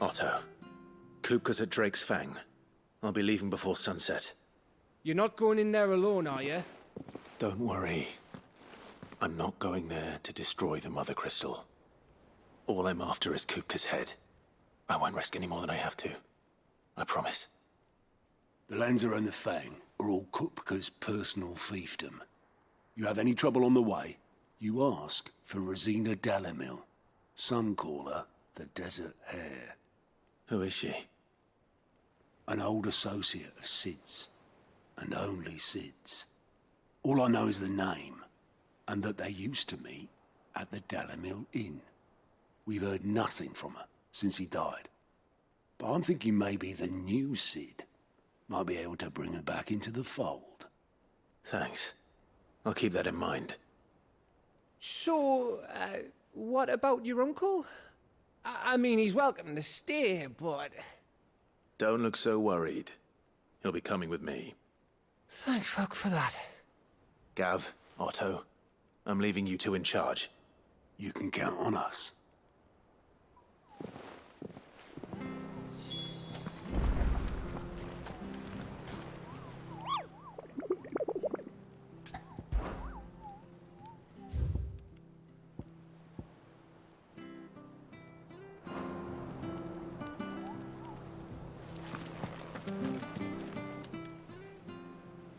Otto. Kupka's at Drake's Fang. I'll be leaving before sunset. You're not going in there alone, are you? Don't worry. I'm not going there to destroy the Mother Crystal. All I'm after is Kupka's head. I won't risk any more than I have to. I promise. The Lanza and the Fang are all Kupka's personal fiefdom. You have any trouble on the way, you ask for Rosina Dalamil. Some call her the Desert Hare. Who is she? An old associate of Sid's, and only Sid's. All I know is the name, and that they used to meet at the Dalamil Inn. We've heard nothing from her since he died. But I'm thinking maybe the new Sid might be able to bring her back into the fold. Thanks. I'll keep that in mind. So, what about your uncle? I mean, he's welcome to stay, but... Don't look so worried. He'll be coming with me. Thank fuck for that. Gav, Otto, I'm leaving you two in charge. You can count on us.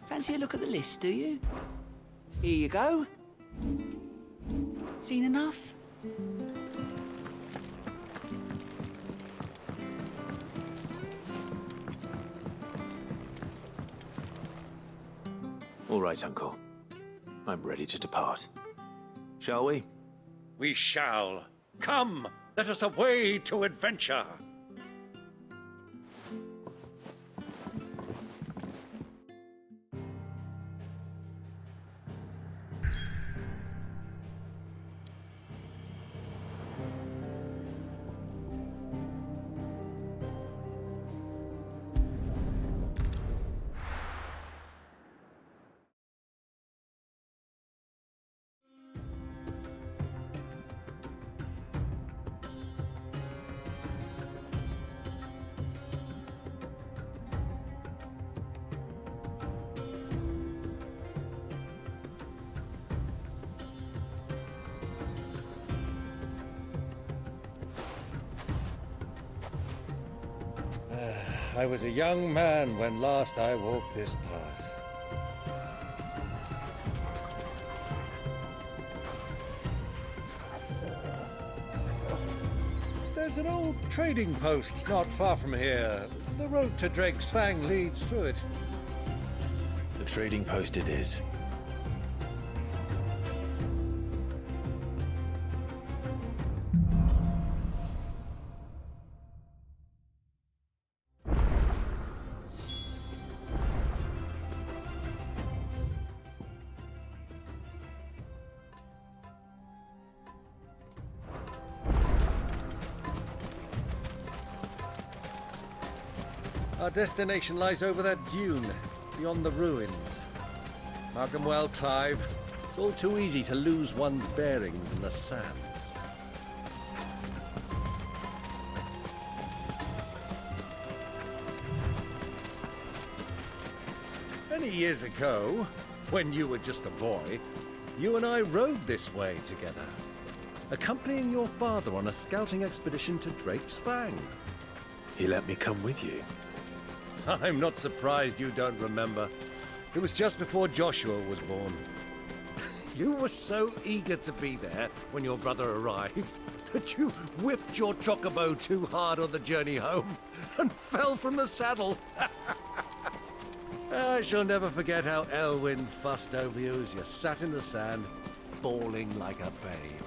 Fancy a look at the list, do you? Here you go. Seen enough? All right, Uncle. I'm ready to depart. Shall we? We shall. Come, let us away to adventure. I was a young man when last I walked this path. There's an old trading post not far from here. The road to Drake's Fang leads through it. The trading post it is. Our destination lies over that dune, beyond the ruins. Mark 'em well, Clive. It's all too easy to lose one's bearings in the sands. Many years ago, when you were just a boy, you and I rode this way together, accompanying your father on a scouting expedition to Drake's Fang. He let me come with you. I'm not surprised you don't remember. It was just before Joshua was born. You were so eager to be there when your brother arrived that you whipped your chocobo too hard on the journey home and fell from the saddle. I shall never forget how Elwyn fussed over you as you sat in the sand, bawling like a babe.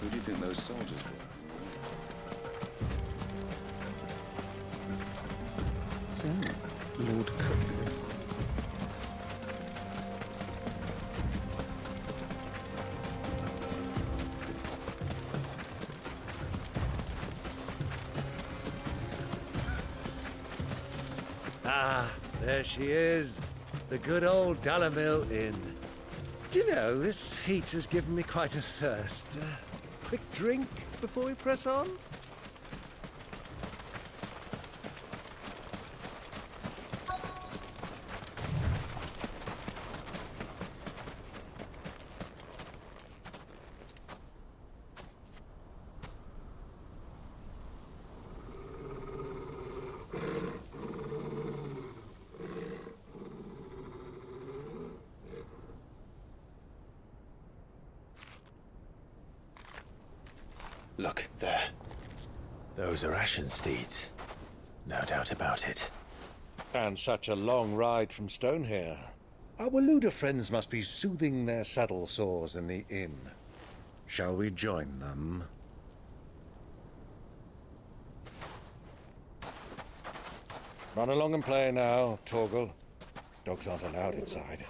Who do you think those soldiers were? So, Lord Cook. Ah, there she is. The good old Dalamil Inn. Do you know, this heat has given me quite a thirst. Quick drink before we press on? Look, there. Those are Ashen steeds. No doubt about it. And such a long ride from Stonehere. Our Waluda friends must be soothing their saddle sores in the inn. Shall we join them? Run along and play now, Torgal. Dogs aren't allowed inside.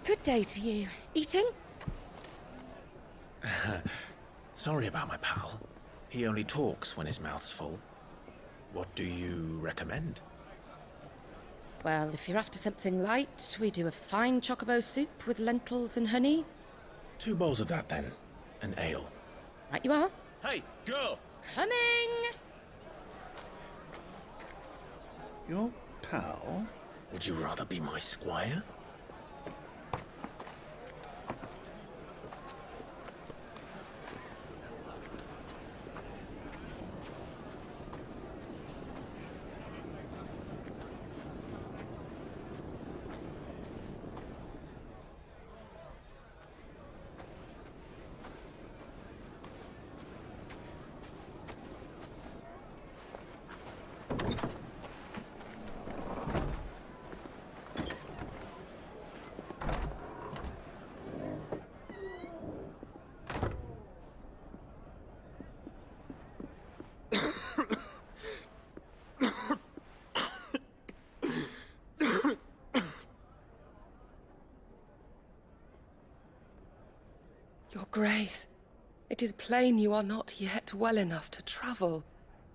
Good day to you. Eating? Sorry about my pal. He only talks when his mouth's full. What do you recommend? Well, if you're after something light, we do a fine chocobo soup with lentils and honey. 2 bowls of that, then. An ale. Right you are. Hey, girl! Coming! Your pal? Would you rather be my squire? Your Grace, it is plain you are not yet well enough to travel.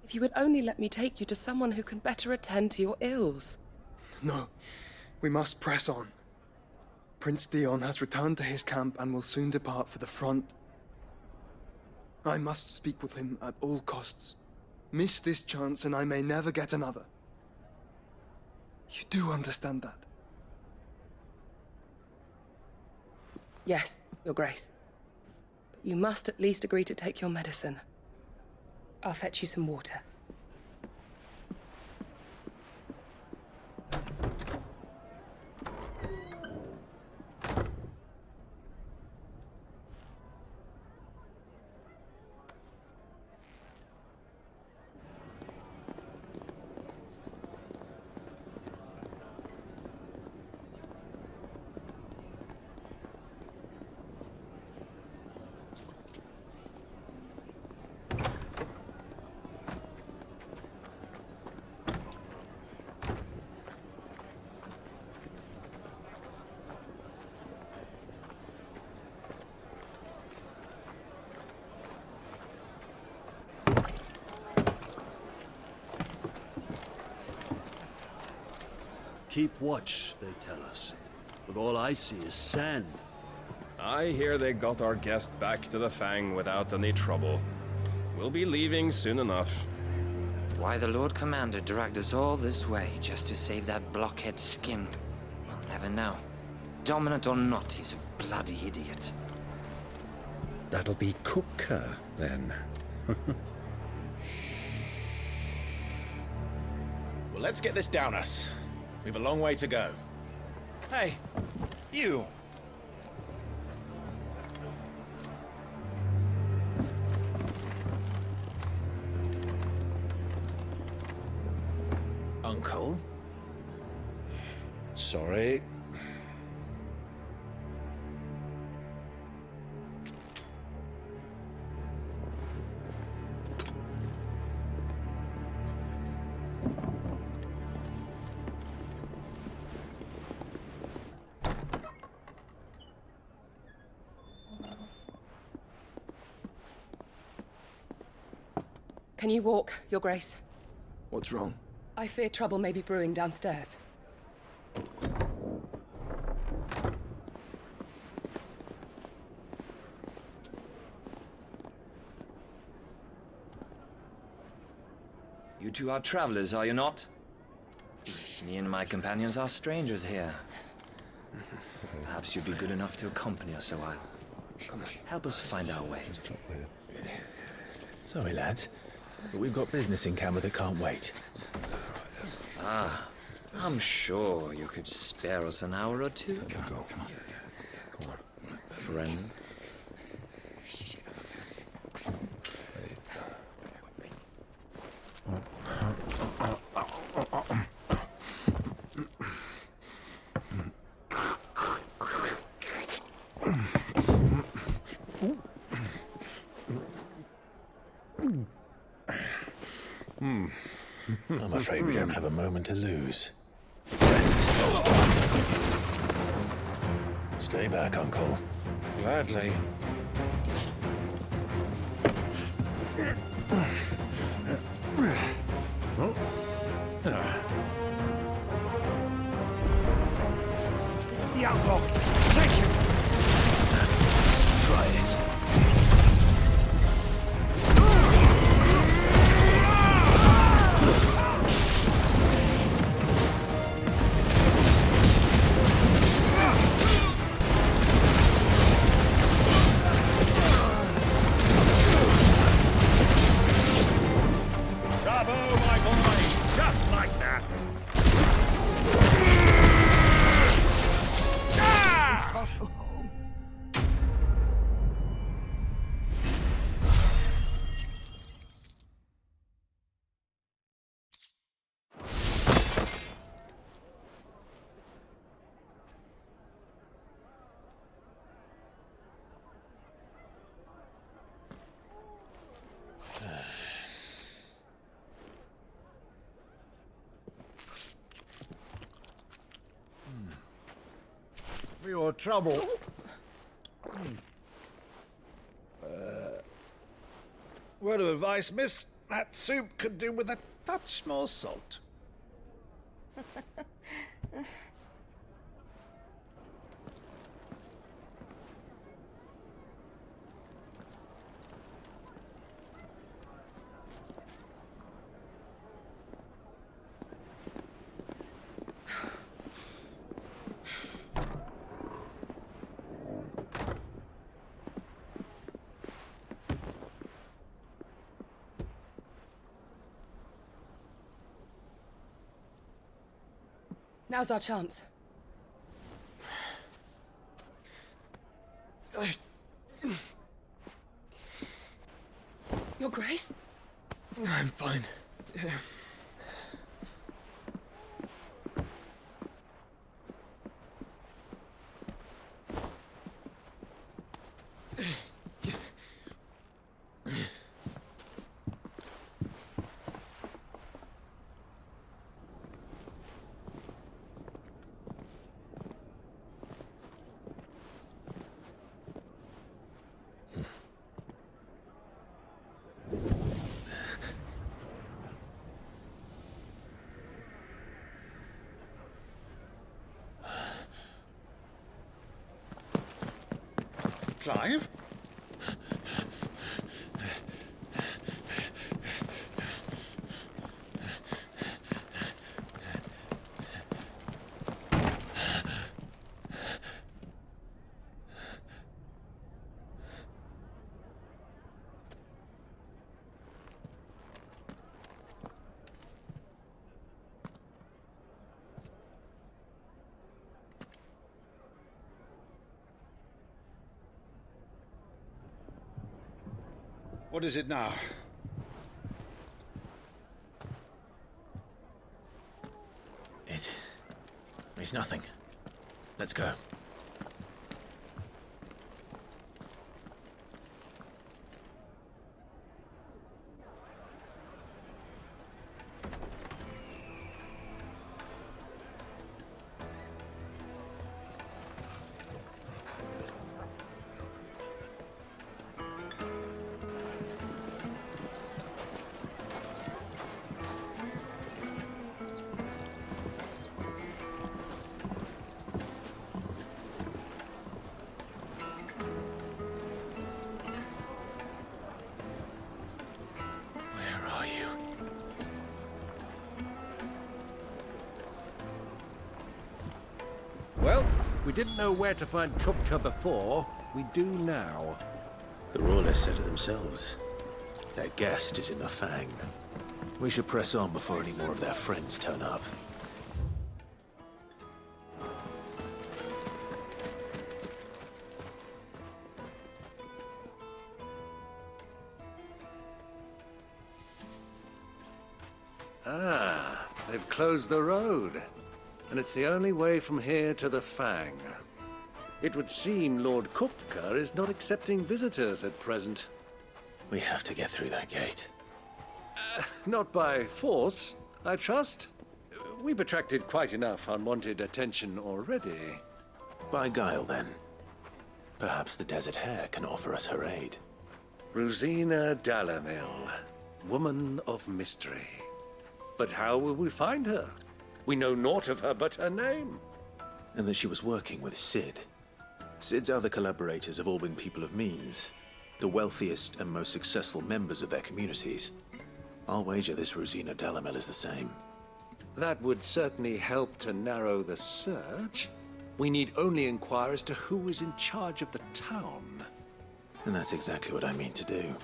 If you would only let me take you to someone who can better attend to your ills. No, we must press on. Prince Theon has returned to his camp and will soon depart for the front. I must speak with him at all costs. Miss this chance and I may never get another. You do understand that? Yes, Your Grace. But you must at least agree to take your medicine. I'll fetch you some water. Keep watch, they tell us. But all I see is sand. I hear they got our guest back to the Fang without any trouble. We'll be leaving soon enough. Why the Lord Commander dragged us all this way just to save that blockhead skin, we'll never know. Dominant or not, he's a bloody idiot. That'll be cooker, then. Well, let's get this down us. We've a long way to go. Hey, you! Uncle? Sorry. Can you walk, Your Grace? What's wrong? I fear trouble may be brewing downstairs. You two are travelers, are you not? Me and my companions are strangers here. Perhaps you'd be good enough to accompany us a while. Help us find our way. Sorry, lads, but we've got business in camera that can't wait. Ah, I'm sure you could spare us an hour or two. Come on. Friend. I'm afraid we don't have a moment to lose. Stay back, Uncle. Gladly. It's the outlaw! Take him! Try it. Bravo, my boy! Just like that! For your trouble. Word of advice, miss. That soup could do with a touch more salt. Now's our chance. Your Grace? I'm fine. Clive? What is it now? It's nothing. Let's go. Well, we didn't know where to find Kupka before. We do now. The Royalists said it themselves. Their guest is in the Fang. We should press on before any more of their friends turn up. Ah, they've closed the road. And it's the only way from here to the Fang. It would seem Lord Kupka is not accepting visitors at present. We have to get through that gate. Not by force, I trust. We've attracted quite enough unwanted attention already. By guile, then. Perhaps the Desert Hare can offer us her aid. Rosina Dalamil, woman of mystery. But how will we find her? We know naught of her but her name. And that she was working with Sid. Sid's other collaborators have all been people of means, the wealthiest and most successful members of their communities. I'll wager this Rosina Dalamil is the same. That would certainly help to narrow the search. We need only inquire as to who is in charge of the town. And that's exactly what I mean to do.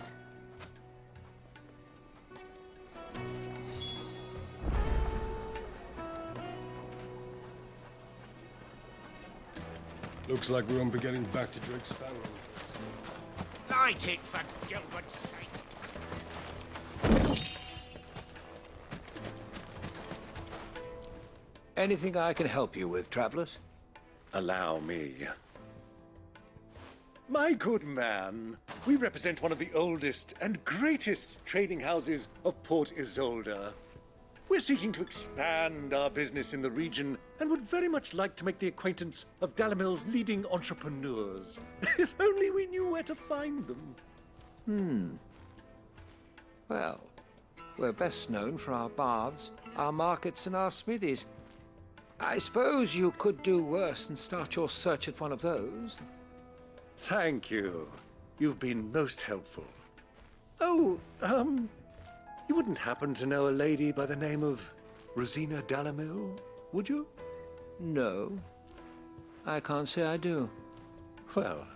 Looks like we won't be getting back to Drake's family. Light it, for Gilbert's sake! Anything I can help you with, travelers? Allow me. My good man, we represent one of the oldest and greatest trading houses of Port Isolde. We're seeking to expand our business in the region and would very much like to make the acquaintance of Dalamil's leading entrepreneurs. If only we knew where to find them. Well, we're best known for our baths, our markets, and our smithies. I suppose you could do worse than start your search at one of those. Thank you. You've been most helpful. Oh, you wouldn't happen to know a lady by the name of Rosina Dalamil, would you? No, I can't say I do. Well,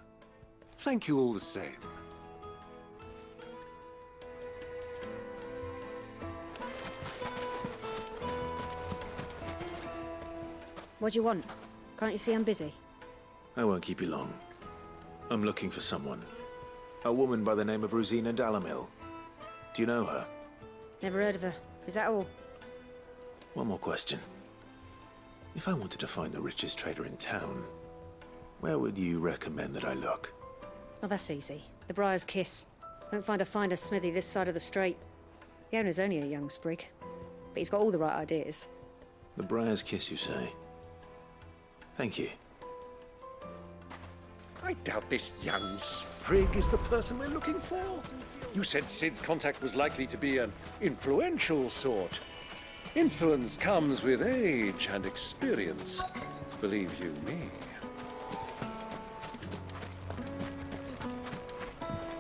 thank you all the same. What do you want? Can't you see I'm busy? I won't keep you long. I'm looking for someone. A woman by the name of Rosina Dalamil. Do you know her? Never heard of her. Is that all? One more question. If I wanted to find the richest trader in town, where would you recommend that I look? Oh, that's easy. The Briar's Kiss. Won't find a finer smithy this side of the strait. The owner's only a young sprig, but he's got all the right ideas. The Briar's Kiss, you say? Thank you. I doubt this young sprig is the person we're looking for. You said Sid's contact was likely to be an influential sort. Influence comes with age and experience, believe you me.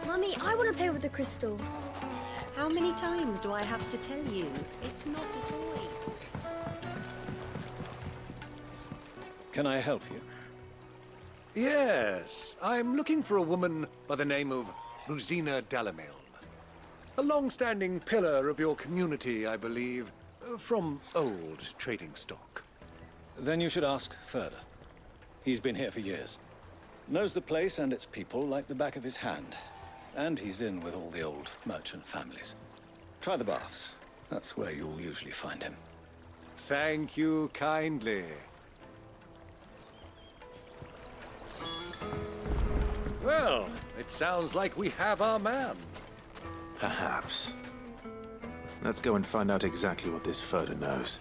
Mummy, I want to play with the crystal. How many times do I have to tell you? It's not a toy. Can I help you? Yes, I'm looking for a woman by the name of Rosina Dalamil. A long-standing pillar of your community, I believe, from old trading stock. Then you should ask further. He's been here for years. Knows the place and its people like the back of his hand. And he's in with all the old merchant families. Try the baths. That's where you'll usually find him. Thank you kindly. Well, it sounds like we have our man. Perhaps. Let's go and find out exactly what this Furter knows.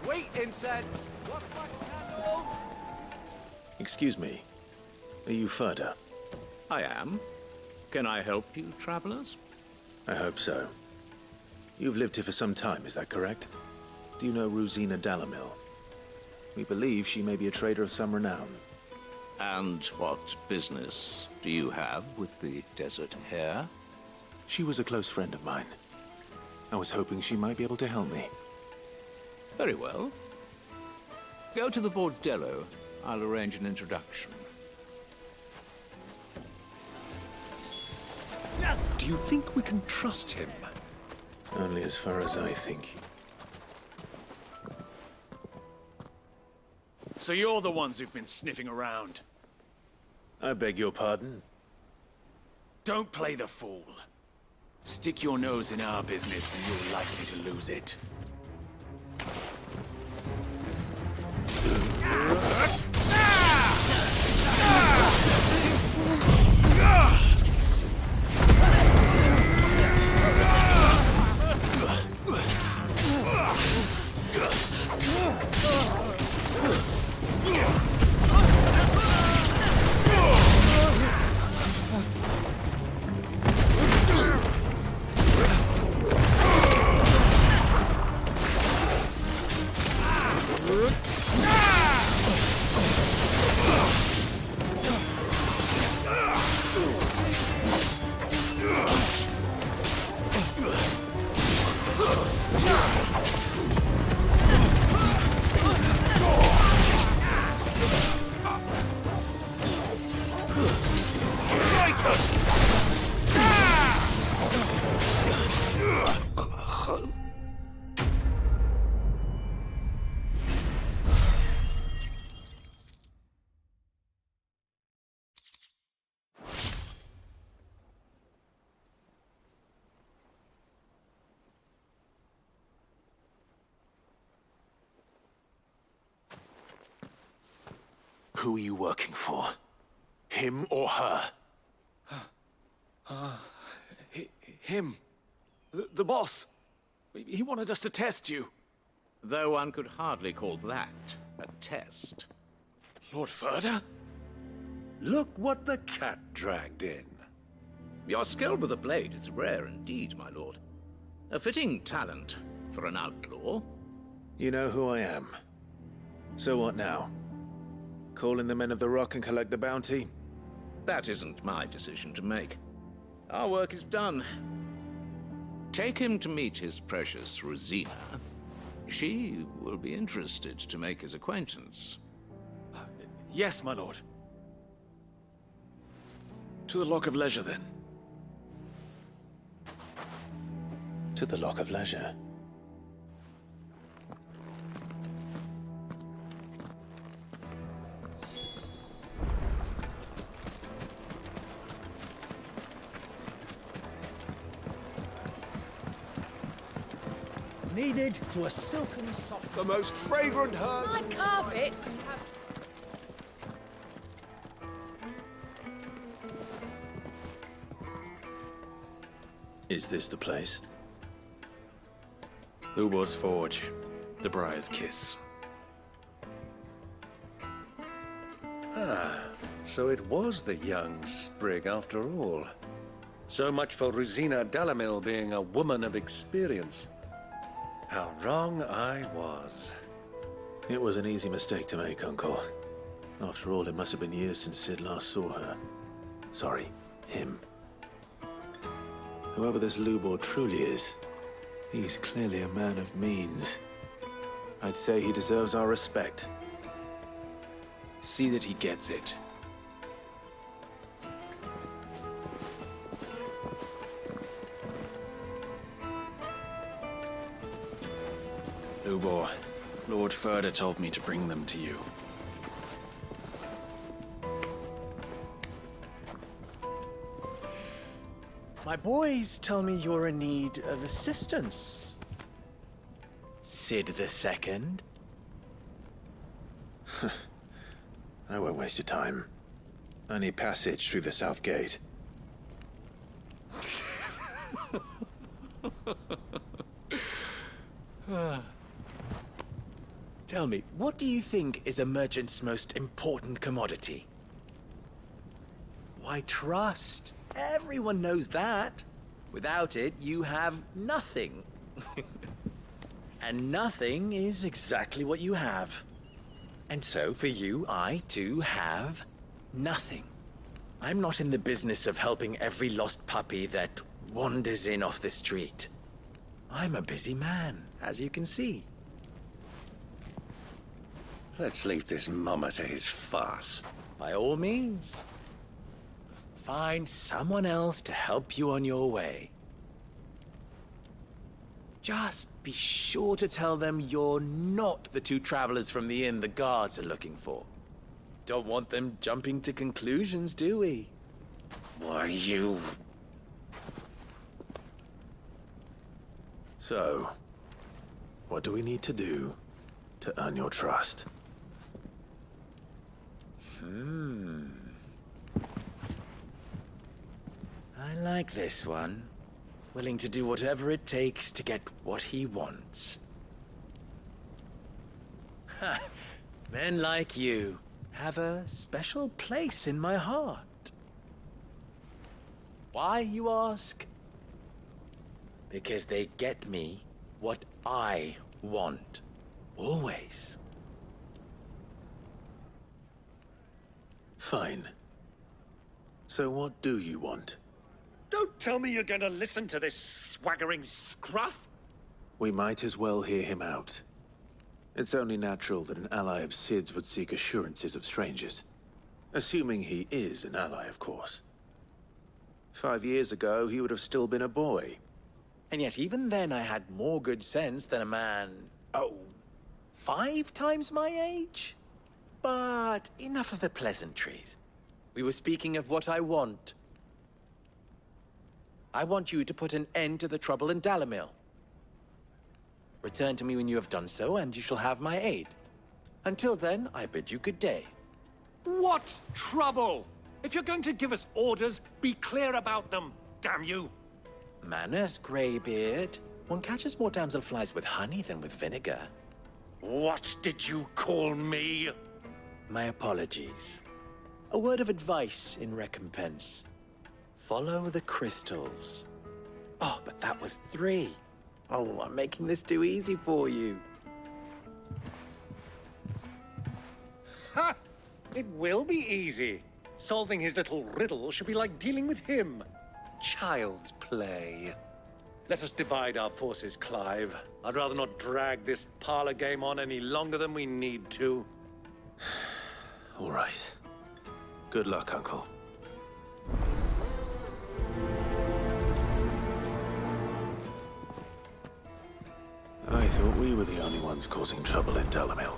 Sweet incense! What's my candle? Excuse me. Are you Furter? I am. Can I help you, travelers? I hope so. You've lived here for some time, is that correct? Do you know Rosina Dalamil? We believe she may be a trader of some renown. And what business do you have with the desert hare? She was a close friend of mine. I was hoping she might be able to help me. Very well. Go to the bordello. I'll arrange an introduction. Do you think we can trust him? Only as far as I think. So you're the ones who've been sniffing around? I beg your pardon? Don't play the fool. Stick your nose in our business and you're likely to lose it. Who are you working for? Him or her? Him. The boss. He wanted us to test you. Though one could hardly call that a test. Lord Furter? Look what the cat dragged in. Your skill with the blade is rare indeed, my lord. A fitting talent for an outlaw. You know who I am. So what now? Call in the Men of the Rock and collect the bounty? That isn't my decision to make. Our work is done. Take him to meet his precious Rosina. She will be interested to make his acquaintance. Yes, my lord. To the Lock of Leisure, then. To the Lock of Leisure. Needed to a silken soft... The most fragrant herbs... My carpets! Is this the place? Ubor's Forge. The Briar's Kiss. Ah, so it was the young sprig after all. So much for Rosina Dalamil being a woman of experience. How wrong I was. It was an easy mistake to make, Uncle. After all, it must have been years since Sid last saw her. Sorry, him. Whoever this Lubor truly is, he's clearly a man of means. I'd say he deserves our respect. See that he gets it. Lubor, Lord Furder told me to bring them to you. My boys tell me you're in need of assistance. Sid the Second? I won't waste your time. I need passage through the south gate. Tell me, what do you think is a merchant's most important commodity? Why, trust. Everyone knows that. Without it, you have nothing. And nothing is exactly what you have. And so, for you, I, too, have nothing. I'm not in the business of helping every lost puppy that wanders in off the street. I'm a busy man, as you can see. Let's leave this mummer to his farce. By all means. Find someone else to help you on your way. Just be sure to tell them you're not the two travelers from the inn the guards are looking for. Don't want them jumping to conclusions, do we? Why, you... So, what do we need to do to earn your trust? I like this one. Willing to do whatever it takes to get what he wants. Ha! Men like you have a special place in my heart. Why, you ask? Because they get me what I want. Always. Fine. So what do you want? Don't tell me you're going to listen to this swaggering scruff! We might as well hear him out. It's only natural that an ally of Sid's would seek assurances of strangers. Assuming he is an ally, of course. 5 years ago, he would have still been a boy. And yet even then I had more good sense than a man, 5 times my age? But enough of the pleasantries. We were speaking of what I want. I want you to put an end to the trouble in Dalamil. Return to me when you have done so, and you shall have my aid. Until then, I bid you good day. What trouble? If you're going to give us orders, be clear about them, damn you! Manners, Greybeard. One catches more damselflies with honey than with vinegar. What did you call me? My apologies. A word of advice in recompense. Follow the crystals. Oh, but that was 3. Oh, I'm making this too easy for you. Ha! It will be easy. Solving his little riddle should be like dealing with him. Child's play. Let us divide our forces, Clive. I'd rather not drag this parlor game on any longer than we need to. All right. Good luck, Uncle. I thought we were the only ones causing trouble in Dalamil.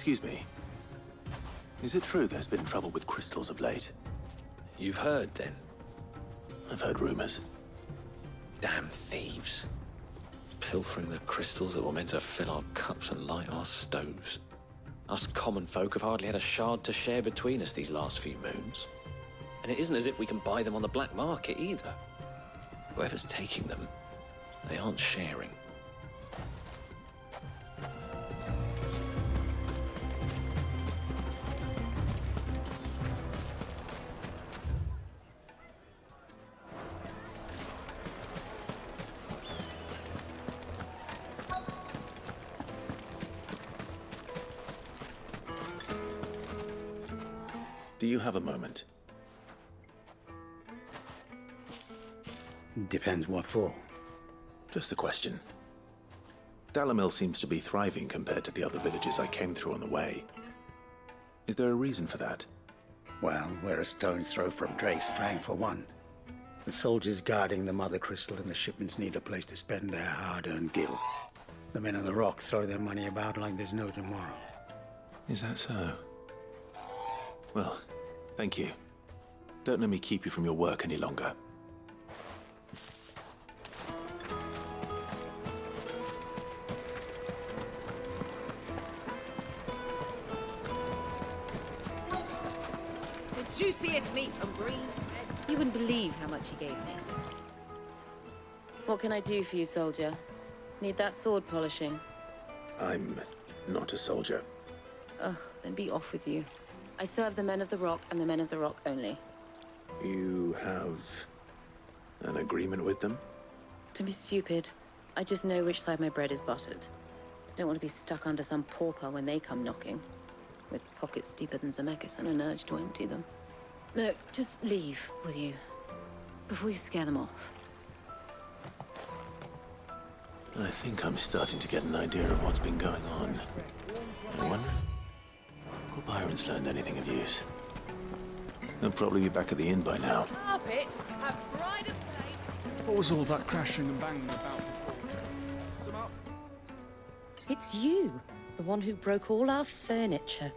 Excuse me. Is it true there's been trouble with crystals of late? You've heard, then? I've heard rumors. Damn thieves. Pilfering the crystals that were meant to fill our cups and light our stoves. Us common folk have hardly had a shard to share between us these last few moons. And it isn't as if we can buy them on the black market either. Whoever's taking them, they aren't sharing. Do you have a moment? Depends what for. Just a question. Dalamil seems to be thriving compared to the other villages I came through on the way. Is there a reason for that? Well, we're a stone's throw from Drake's Fang for one. The soldiers guarding the Mother Crystal and the shipments need a place to spend their hard-earned gil. The men of the Rock throw their money about like there's no tomorrow. Is that so? Well, thank you. Don't let me keep you from your work any longer. The juiciest meat from Green's Bed. You wouldn't believe how much he gave me. What can I do for you, soldier? Need that sword polishing? I'm not a soldier. Ugh, then be off with you. I serve the men of the Rock and the men of the Rock only. You have an agreement with them? Don't be stupid. I just know which side my bread is buttered. Don't want to be stuck under some pauper when they come knocking. With pockets deeper than Zemeckis and an urge to empty them. No, just leave, will you? Before you scare them off. I think I'm starting to get an idea of what's been going on. I wonder if Uncle Byron's learned anything of use. They'll probably be back at the inn by now. Carpets have pride of place. What was all that crashing and banging about before? It's you, the one who broke all our furniture.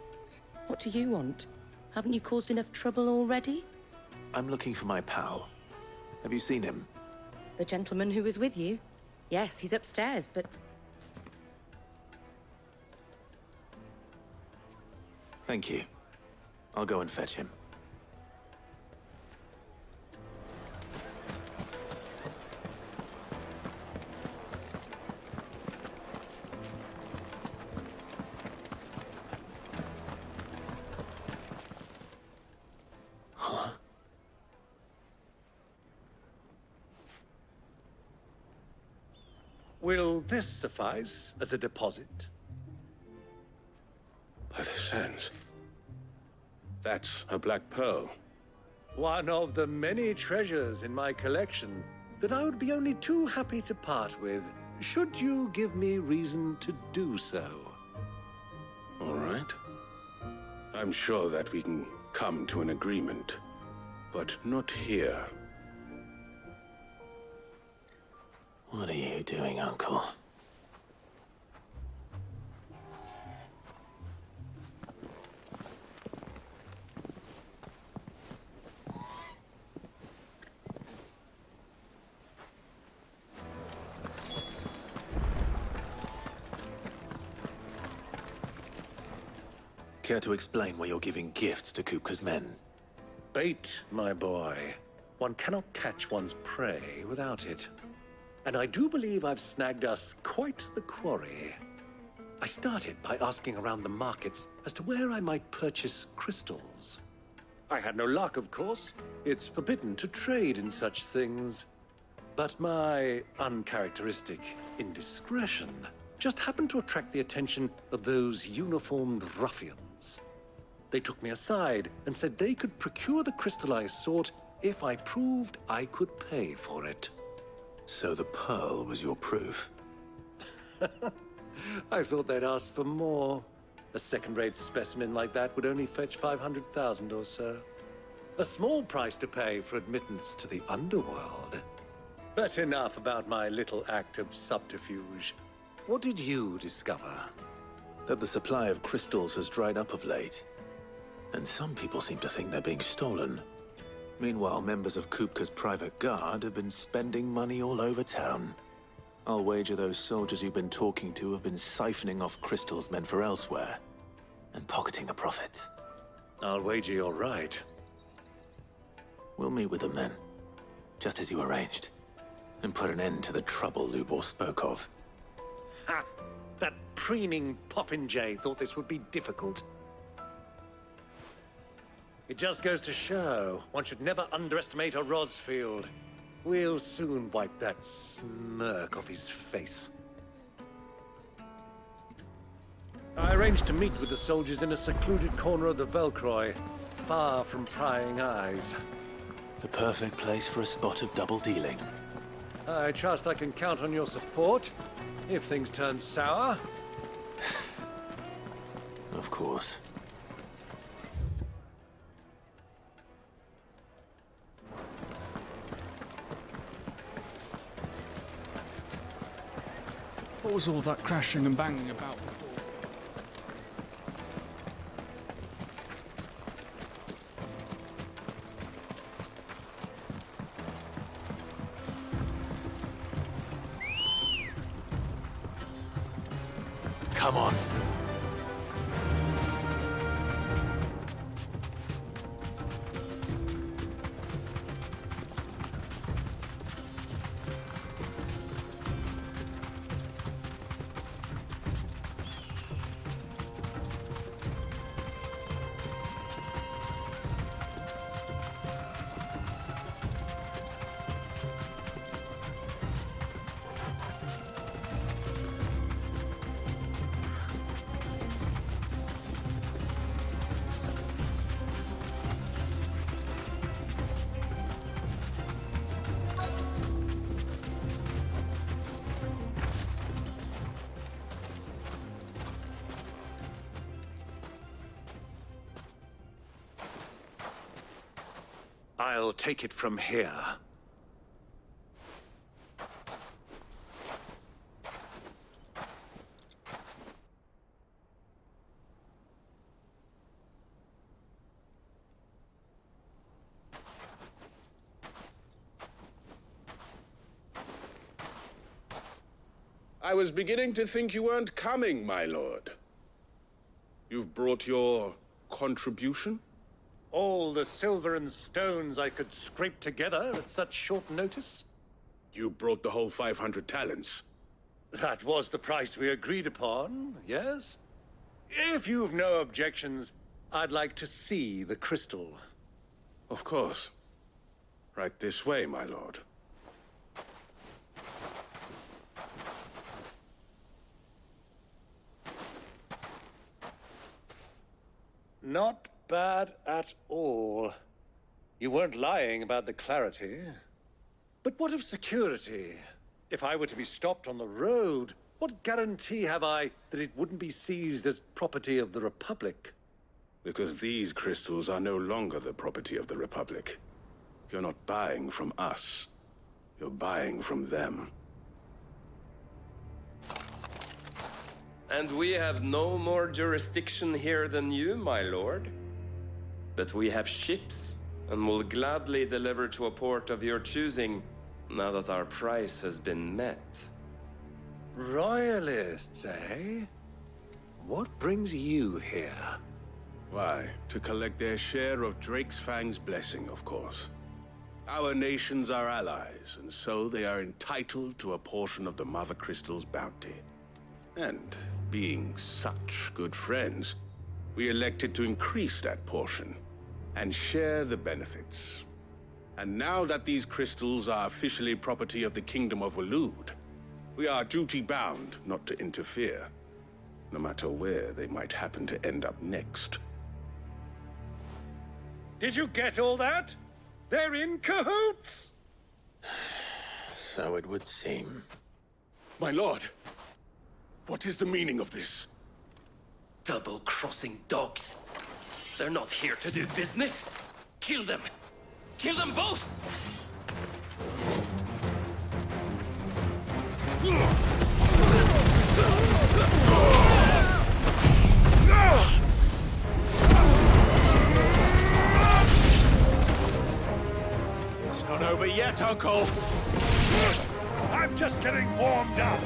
What do you want? Haven't you caused enough trouble already? I'm looking for my pal. Have you seen him? The gentleman who was with you? Yes, he's upstairs, but... Thank you. I'll go and fetch him. Huh? Will this suffice as a deposit? By the sands. That's a black pearl. One of the many treasures in my collection that I would be only too happy to part with, should you give me reason to do so. All right. I'm sure that we can come to an agreement, but not here. What are you doing, Uncle? Care to explain why you're giving gifts to Kupka's men? Bait, my boy. One cannot catch one's prey without it. And I do believe I've snagged us quite the quarry. I started by asking around the markets as to where I might purchase crystals. I had no luck, of course. It's forbidden to trade in such things. But my uncharacteristic indiscretion just happened to attract the attention of those uniformed ruffians. They took me aside and said they could procure the crystal I sought if I proved I could pay for it. So the pearl was your proof? I thought they'd ask for more. A second-rate specimen like that would only fetch 500,000 or so. A small price to pay for admittance to the underworld. But enough about my little act of subterfuge. What did you discover? that the supply of crystals has dried up of late. And some people seem to think they're being stolen. Meanwhile, members of Kupka's private guard have been spending money all over town. I'll wager those soldiers you've been talking to have been siphoning off crystals meant for elsewhere, and pocketing the profits. I'll wager you're right. We'll meet with them then, just as you arranged, and put an end to the trouble Lubor spoke of. Ha! That preening popinjay thought this would be difficult. It just goes to show, one should never underestimate a Rosfield. We'll soon wipe that smirk off his face. I arranged to meet with the soldiers in a secluded corner of the Velcroy, far from prying eyes. The perfect place for a spot of double dealing. I trust I can count on your support, if things turn sour. Of course. What was all that crashing and banging about before? Come on. I'll take it from here. I was beginning to think you weren't coming, my lord. You've brought your contribution? All the silver and stones I could scrape together at such short notice? You brought the whole 500 talents. That was the price we agreed upon, yes? If you've no objections, I'd like to see the crystal. Of course. Right this way, my lord. Not bad at all. You weren't lying about the clarity. But what of security? If I were to be stopped on the road, what guarantee have I that it wouldn't be seized as property of the Republic? Because these crystals are no longer the property of the Republic. You're not buying from us. You're buying from them. And we have no more jurisdiction here than you, my lord. But we have ships, and will gladly deliver to a port of your choosing, now that our price has been met. Royalists, eh? What brings you here? Why, to collect their share of Drake's Fang's blessing, of course. Our nations are allies, and so they are entitled to a portion of the Mother Crystal's bounty. And being such good friends, we elected to increase that portion and share the benefits. And now that these crystals are officially property of the Kingdom of Waloed, we are duty-bound not to interfere, no matter where they might happen to end up next. Did you get all that? They're in cahoots! So it would seem. My lord, what is the meaning of this? Double-crossing dogs. They're not here to do business. Kill them! Kill them both! over yet, Uncle. I'm just getting warmed up.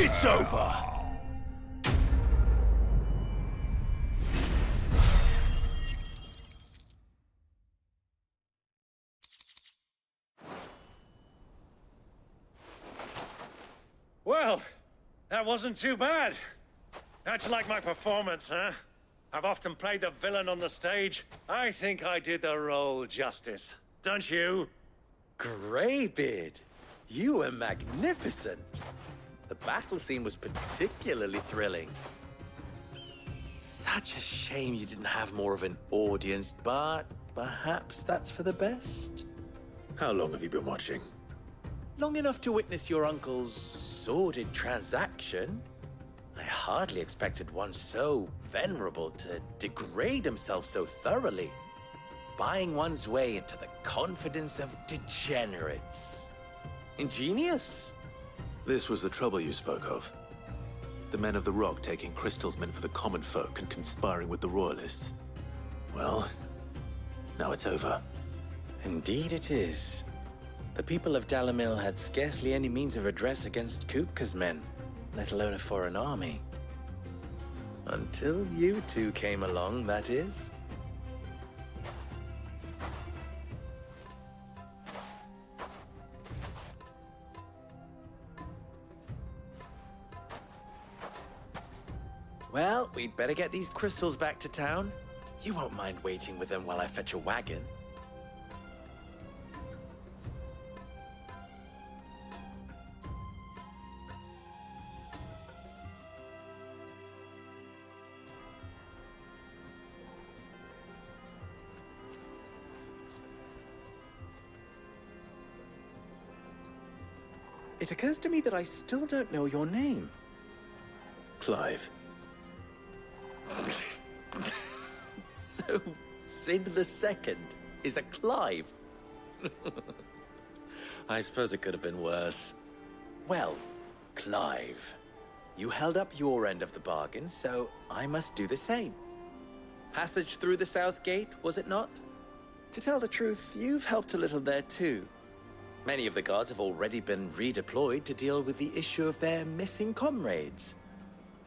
It's over. Well, that wasn't too bad. How'd you like my performance, huh? I've often played the villain on the stage. I think I did the role justice. Don't you? Greybeard, you were magnificent. The battle scene was particularly thrilling. Such a shame you didn't have more of an audience, but perhaps that's for the best. How long have you been watching? Long enough to witness your uncle's sordid transaction. I hardly expected one so venerable to degrade himself so thoroughly, buying one's way into the confidence of degenerates. Ingenious. This was the trouble you spoke of. The men of the Rock taking Crystal's men for the common folk and conspiring with the Royalists. Well, now it's over. Indeed it is. The people of Dalamil had scarcely any means of redress against Kupka's men, let alone a foreign army. Until you two came along, that is. Well, we'd better get these crystals back to town. You won't mind waiting with them while I fetch a wagon. It occurs to me that I still don't know your name. Clive. So, Sid the Second is a Clive? I suppose it could have been worse. Well, Clive, you held up your end of the bargain, so I must do the same. Passage through the South Gate, was it not? To tell the truth, you've helped a little there too. Many of the guards have already been redeployed to deal with the issue of their missing comrades.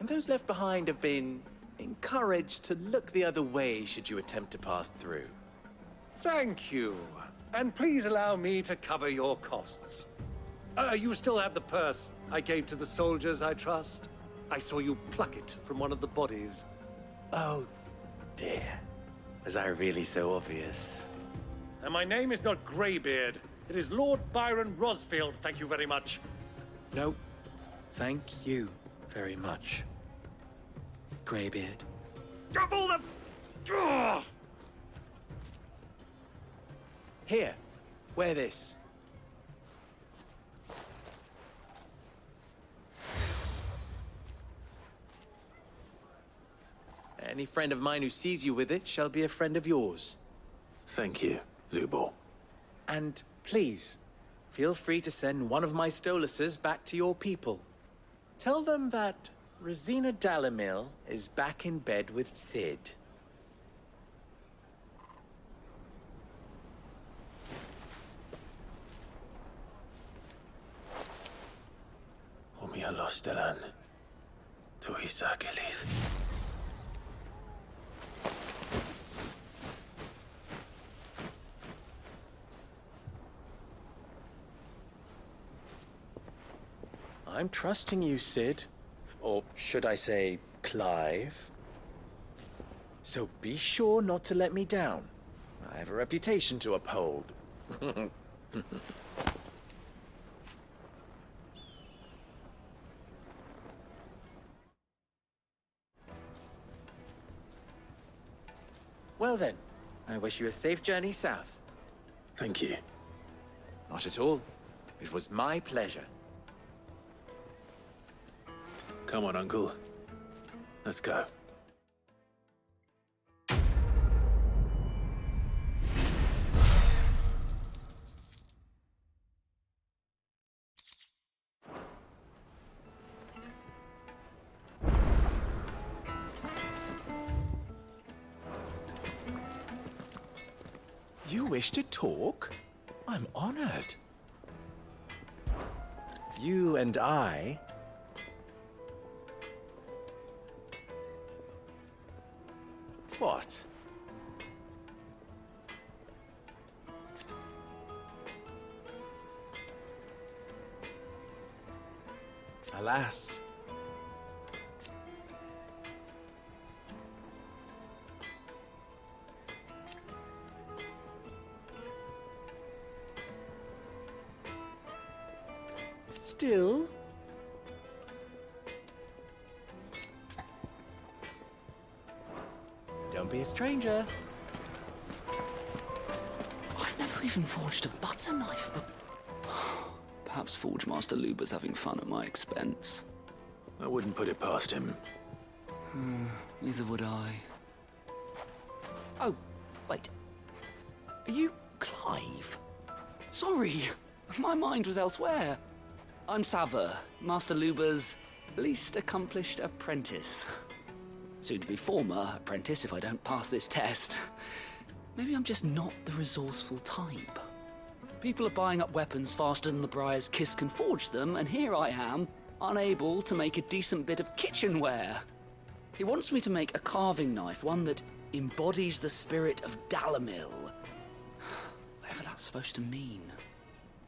And those left behind have been encouraged to look the other way should you attempt to pass through. Thank you. And please allow me to cover your costs. You still have the purse I gave to the soldiers, I trust? I saw you pluck it from one of the bodies. Oh, dear. Was I really so obvious? And my name is not Greybeard. It is Lord Byron Rosfield, thank you very much. No, thank you very much, Greybeard. Double them! Ugh! Here, wear this. Any friend of mine who sees you with it shall be a friend of yours. Thank you, Lubor. And please, feel free to send one of my Stoluses back to your people. Tell them that Rosina Dalamil is back in bed with Sid. Stellan. Tu Isagelis. I'm trusting you, Sid. Or should I say, Clive? So be sure not to let me down. I have a reputation to uphold. Well then, I wish you a safe journey south. Thank you. Not at all. It was my pleasure. Come on, Uncle. Let's go. You wish to talk? I'm honored. You and I... What? Alas. Still... Don't be a stranger. I've never even forged a butter knife, but... Perhaps Forge Master Luber's having fun at my expense. I wouldn't put it past him. Neither would I. Oh, wait. Are you Clive? Sorry, my mind was elsewhere. I'm Sava, Master Luber's least accomplished apprentice. Soon to be former apprentice if I don't pass this test. Maybe I'm just not the resourceful type. People are buying up weapons faster than the Briar's Kiss can forge them, and here I am, unable to make a decent bit of kitchenware. He wants me to make a carving knife, one that embodies the spirit of Dalamil. Whatever that's supposed to mean.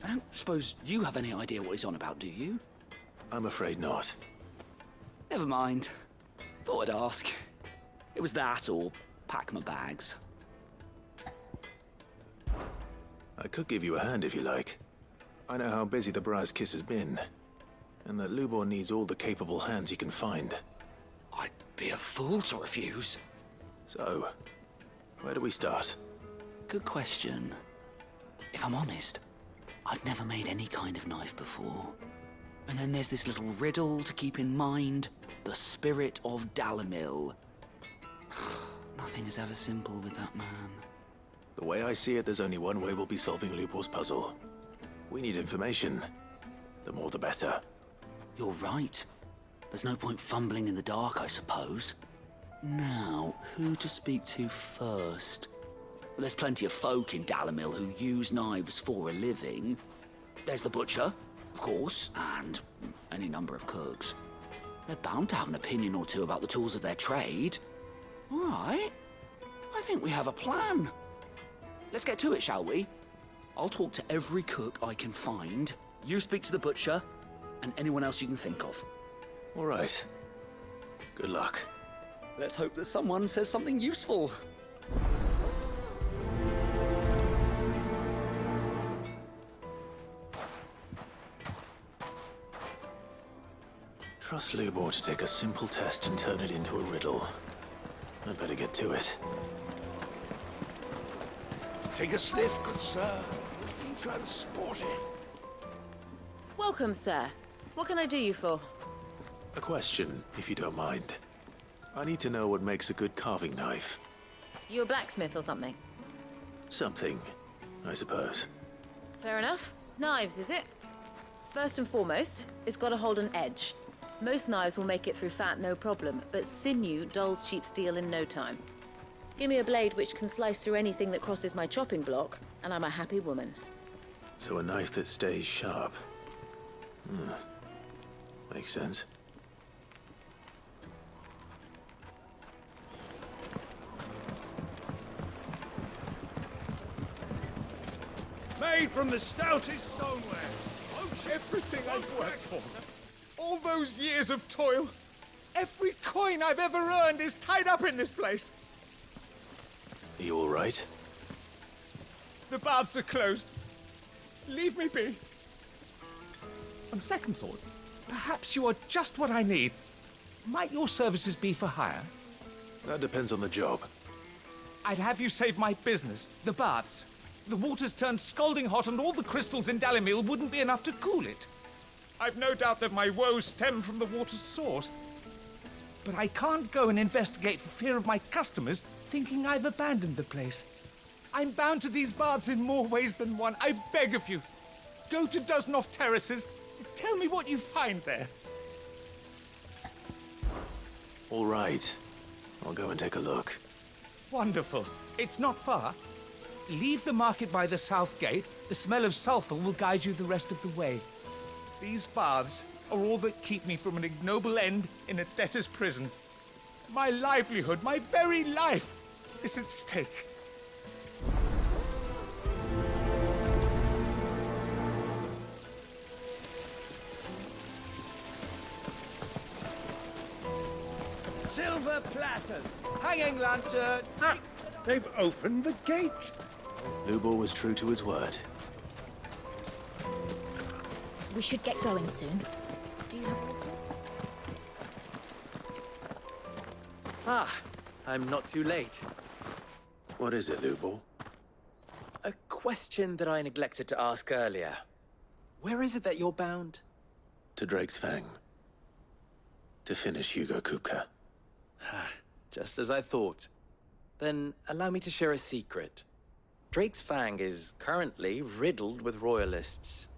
I don't suppose you have any idea what he's on about, do you? I'm afraid not. Never mind. Thought I'd ask. It was that, or pack my bags. I could give you a hand if you like. I know how busy the Briar's Kiss has been, and that Lubor needs all the capable hands he can find. I'd be a fool to refuse. So, where do we start? Good question. If I'm honest, I've never made any kind of knife before. And then there's this little riddle to keep in mind. The spirit of Dalamil. Nothing is ever simple with that man. The way I see it, there's only one way we'll be solving Lubor's puzzle. We need information. The more the better. You're right. There's no point fumbling in the dark, I suppose. Now, who to speak to first? Well, there's plenty of folk in Dalamil who use knives for a living. There's the butcher, of course, and any number of cooks. They're bound to have an opinion or two about the tools of their trade. All right. I think we have a plan. Let's get to it, shall we? I'll talk to every cook I can find. You speak to the butcher, and anyone else you can think of. All right. Good luck. Let's hope that someone says something useful. Trust Lubor to take a simple test and turn it into a riddle. I'd better get to it. Take a sniff, good sir. You've been transported. Welcome, sir. What can I do you for? A question, if you don't mind. I need to know what makes a good carving knife. You a blacksmith or something? Something, I suppose. Fair enough. Knives, is it? First and foremost, it's got to hold an edge. Most knives will make it through fat, no problem, but sinew dulls cheap steel in no time. Give me a blade which can slice through anything that crosses my chopping block, and I'm a happy woman. So a knife that stays sharp. Makes sense. Made from the stoutest stoneware. Everything I've worked for. All those years of toil. Every coin I've ever earned is tied up in this place. Are you all right? The baths are closed. Leave me be. On second thought, perhaps you are just what I need. Might your services be for hire? That depends on the job. I'd have you save my business, the baths. The water's turned scalding hot and all the crystals in Dalimil wouldn't be enough to cool it. I've no doubt that my woes stem from the water's source. But I can't go and investigate for fear of my customers thinking I've abandoned the place. I'm bound to these baths in more ways than one. I beg of you, go to Dusnoff Terraces. Tell me what you find there. All right. I'll go and take a look. Wonderful. It's not far. Leave the market by the south gate. The smell of sulphur will guide you the rest of the way. These baths are all that keep me from an ignoble end in a debtor's prison. My livelihood, my very life, is at stake. Silver platters, hanging lanterns. They've opened the gate. Lubor was true to his word. We should get going soon. Do you have water? Ah, I'm not too late. What is it, Lubor? A question that I neglected to ask earlier. Where is it that you're bound? To Drake's Fang. To finish Hugo Kupka. Just as I thought. Then allow me to share a secret. Drake's Fang is currently riddled with royalists.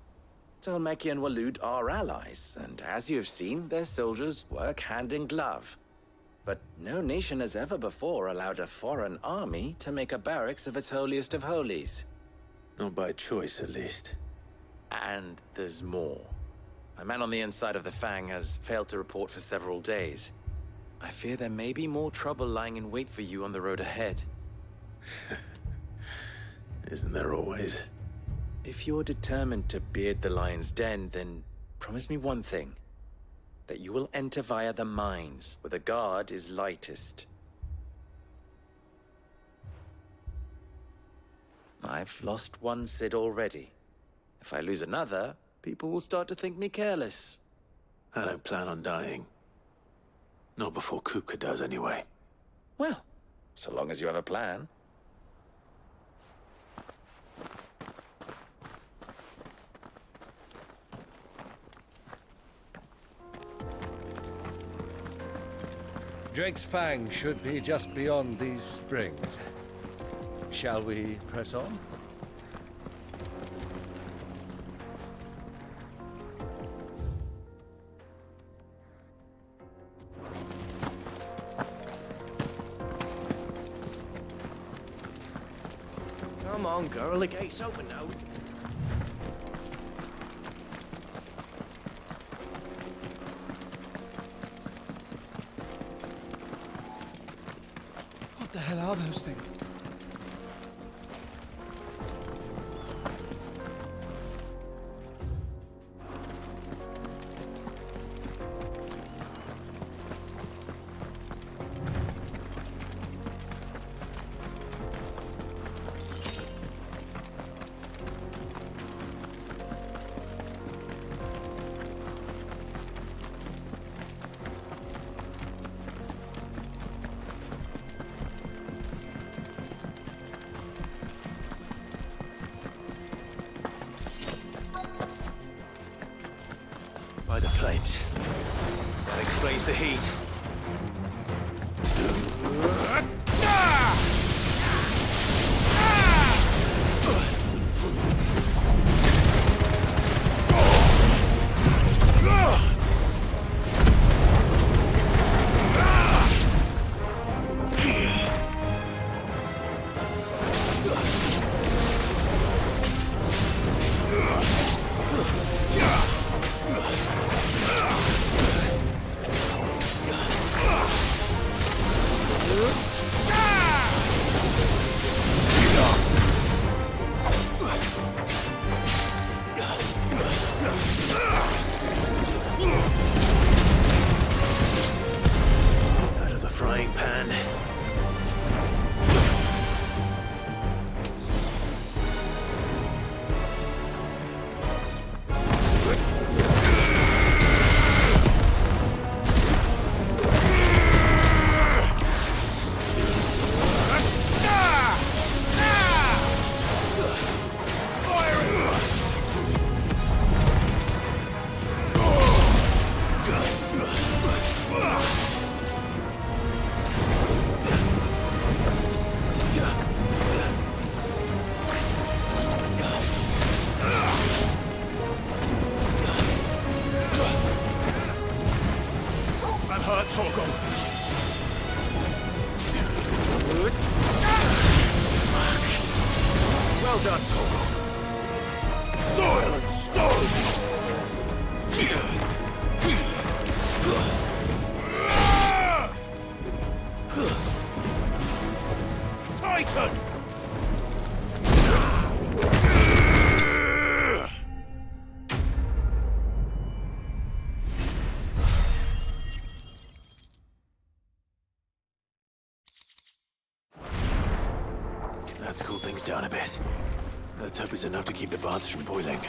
Talmeki and Walud are allies, and as you've seen, their soldiers work hand in glove. But no nation has ever before allowed a foreign army to make a barracks of its holiest of holies. Not by choice, at least. And there's more. A man on the inside of the Fang has failed to report for several days. I fear there may be more trouble lying in wait for you on the road ahead. Isn't there always? If you're determined to beard the lion's den, then promise me one thing. That you will enter via the mines, where the guard is lightest. I've lost one Cid already. If I lose another, people will start to think me careless. I don't plan on dying. Not before Kupka does, anyway. Well, so long as you have a plan. Drake's Fang should be just beyond these springs. Shall we press on? Come on, girl, the gate's open now. What the hell are those things? By the flames. That explains the heat. done, Tom. Soil and stone! Titan! Let's cool things down a bit. Let's hope it's enough to keep the baths from boiling.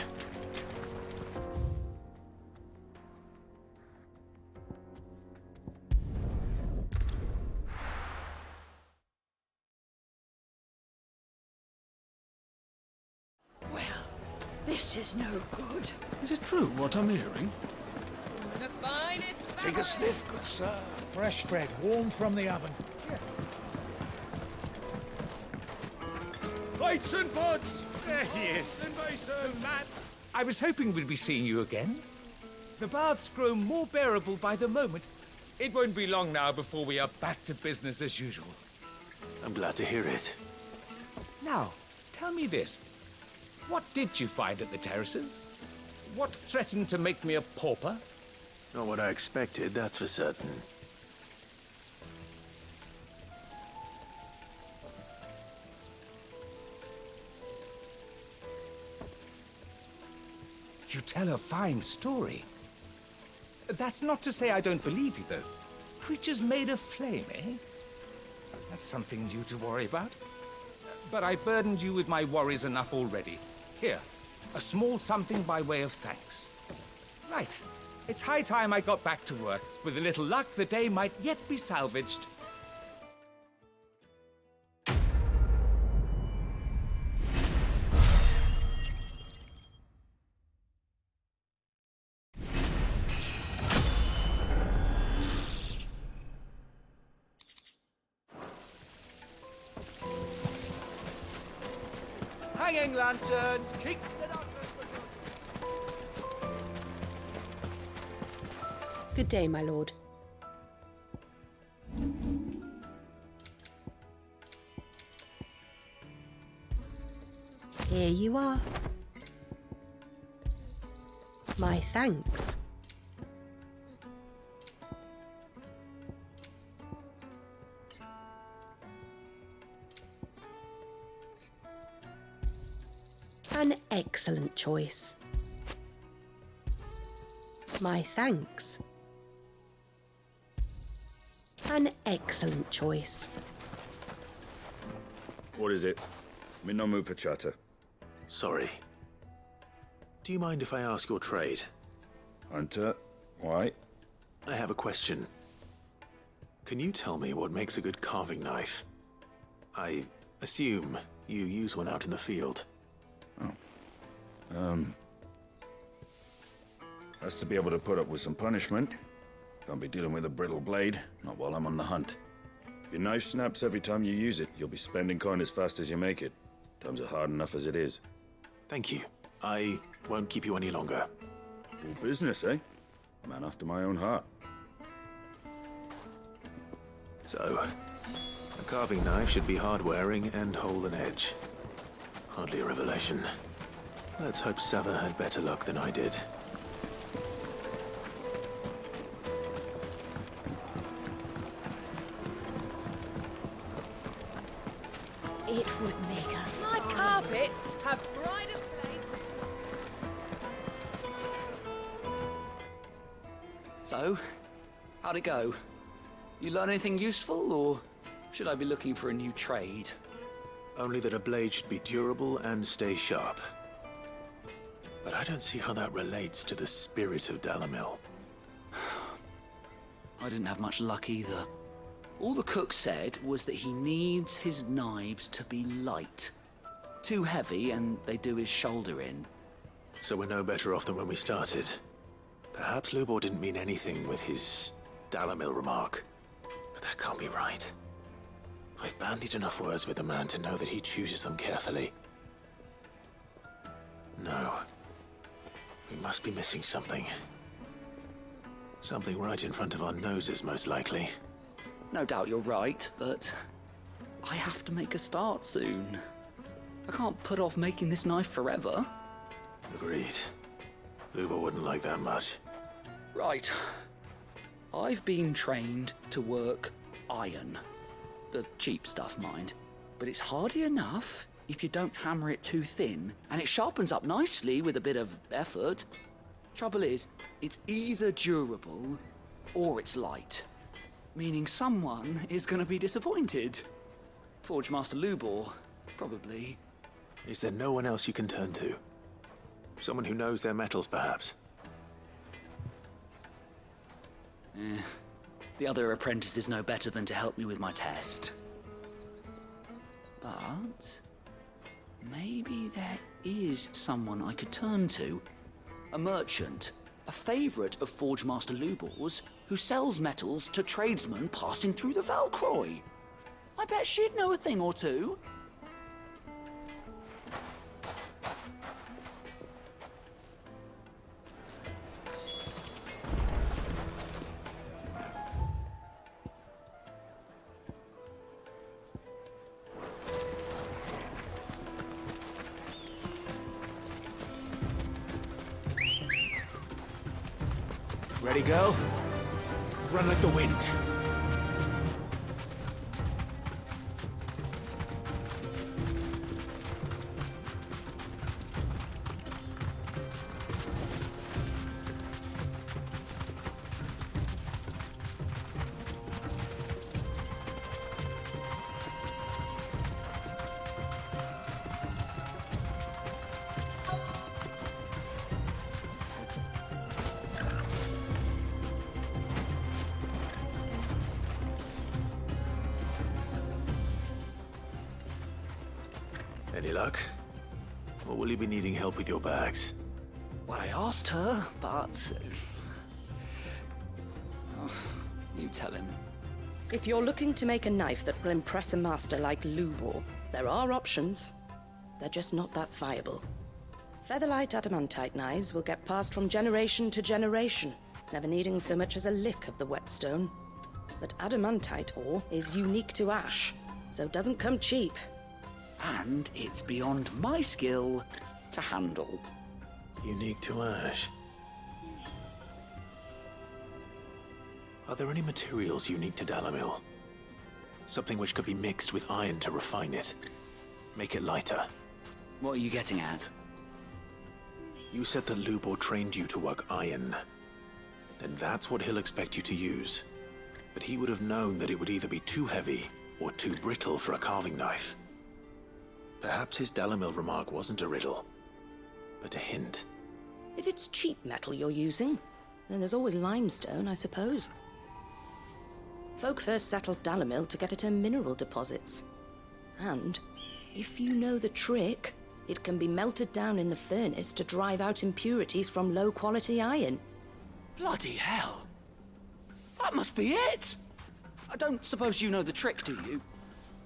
This is no good. Is it true what I'm hearing? The finest. Take a sniff, good sir. Fresh bread, warm from the oven. Plates and pots! There he is. And basins. I was hoping we'd be seeing you again. The baths grow more bearable by the moment. It won't be long now before we are back to business as usual. I'm glad to hear it. Now, tell me this. What did you find at the terraces? What threatened to make me a pauper? Not what I expected, that's for certain. You tell a fine story. That's not to say I don't believe you, though. Creatures made of flame, eh? That's something new to worry about. But I burdened you with my worries enough already. Here, a small something by way of thanks. Right. It's high time I got back to work. With a little luck, the day might yet be salvaged. Hanging lanterns, keep the doctors. Good day, my lord. Here you are. My thanks. An excellent choice. My thanks. An excellent choice. What is it? I'm in no mood for chatter. Sorry. Do you mind if I ask your trade? Hunter, why? I have a question. Can you tell me what makes a good carving knife? I assume you use one out in the field. Has to be able to put up with some punishment. Can't be dealing with a brittle blade, not while I'm on the hunt. If your knife snaps every time you use it, you'll be spending coin as fast as you make it. Times are hard enough as it is. Thank you. I won't keep you any longer. All business, eh? Man after my own heart. So, a carving knife should be hard-wearing and hold an edge. Hardly a revelation. Let's hope Sava had better luck than I did. It would make a My carpets have brighter place. So, how'd it go? You learn anything useful, or should I be looking for a new trade? Only that a blade should be durable and stay sharp. But I don't see how that relates to the spirit of Dalamil. I didn't have much luck either. All the cook said was that he needs his knives to be light. Too heavy and they do his shoulder in. So we're no better off than when we started. Perhaps Lubor didn't mean anything with his Dalamil remark. But that can't be right. I've bandied enough words with the man to know that he chooses them carefully. No. We must be missing something. Something right in front of our noses, most likely. No doubt you're right, but I have to make a start soon. I can't put off making this knife forever. Agreed. Luba wouldn't like that much. Right. I've been trained to work iron. The cheap stuff, mind. But it's hardy enough if you don't hammer it too thin, and it sharpens up nicely with a bit of effort. Trouble is, it's either durable or it's light. Meaning someone is going to be disappointed. Forge Master Lubor, probably. Is there no one else you can turn to? Someone who knows their metals, perhaps? The other apprentices know better than to help me with my test. But maybe there is someone I could turn to. A merchant, a favourite of Forge Master Lubor's, who sells metals to tradesmen passing through the Valcroy. I bet she'd know a thing or two. Ready, go? Run like the wind. Any luck? Or will you be needing help with your bags? Well, I asked her, but... you tell him. If you're looking to make a knife that will impress a master like Lubor, there are options. They're just not that viable. Featherlight adamantite knives will get passed from generation to generation, never needing so much as a lick of the whetstone. But adamantite ore is unique to ash, so it doesn't come cheap. And it's beyond my skill to handle. Unique to ash. Are there any materials unique to Dalamil? Something which could be mixed with iron to refine it. Make it lighter. What are you getting at? You said that Lubor trained you to work iron. Then that's what he'll expect you to use. But he would have known that it would either be too heavy or too brittle for a carving knife. Perhaps his Dalamil remark wasn't a riddle, but a hint. If it's cheap metal you're using, then there's always limestone, I suppose. Folk first settled Dalamil to get at her mineral deposits. And, if you know the trick, it can be melted down in the furnace to drive out impurities from low-quality iron. Bloody hell! That must be it! I don't suppose you know the trick, do you?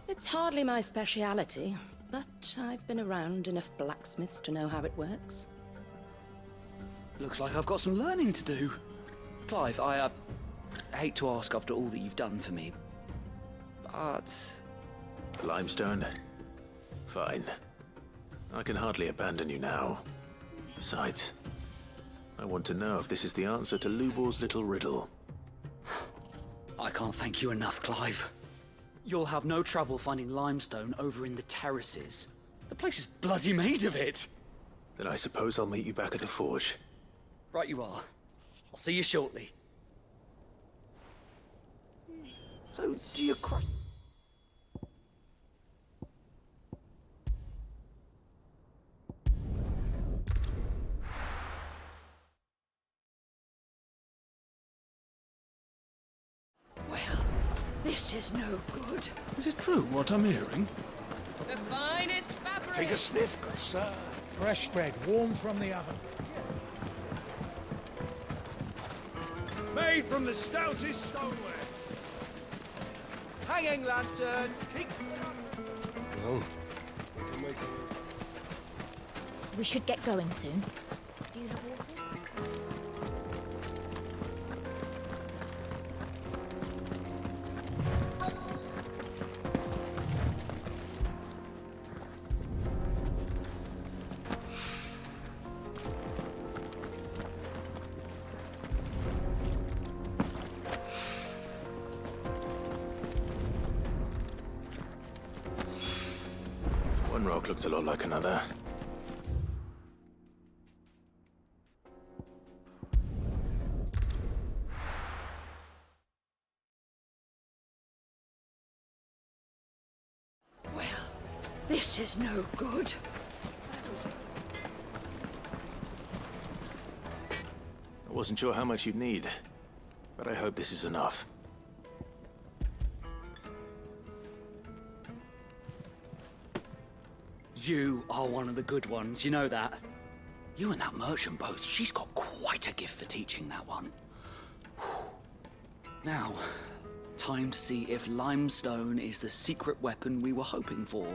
It's hardly my speciality, but I've been around enough blacksmiths to know how it works. Looks like I've got some learning to do. Clive, I hate to ask after all that you've done for me, but... Limestone? Fine. I can hardly abandon you now. Besides, I want to know if this is the answer to Lubor's little riddle. I can't thank you enough, Clive. You'll have no trouble finding limestone over in the terraces. The place is bloody made of it. Then I suppose I'll meet you back at the forge. Right you are. I'll see you shortly. So, do you cry? This is no good. Is it true what I'm hearing? The finest fabric. Take a sniff, good sir. Fresh bread, warm from the oven. Made from the stoutest stoneware. Hanging lanterns. Well, We should get going soon. Do you have water? One rock looks a lot like another. Well, this is no good. I wasn't sure how much you'd need, but I hope this is enough. You are one of the good ones, you know that. You and that merchant both, she's got quite a gift for teaching that one. Now, time to see if limestone is the secret weapon we were hoping for.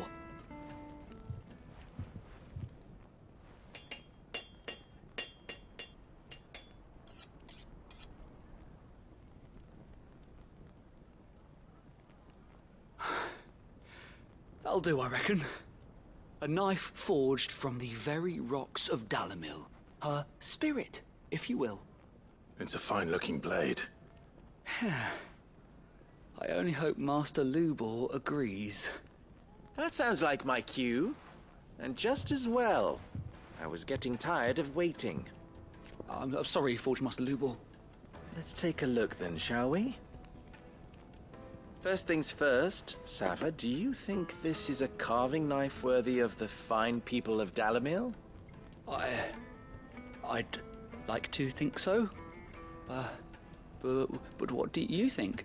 That'll do, I reckon. A knife forged from the very rocks of Dalimil. Her spirit, if you will. It's a fine-looking blade. I only hope Master Lubor agrees. That sounds like my cue. And just as well. I was getting tired of waiting. I'm sorry, Forge Master Lubor. Let's take a look then, shall we? First things first, Sava, do you think this is a carving knife worthy of the fine people of Dalimil? I'd like to think so. But what do you think?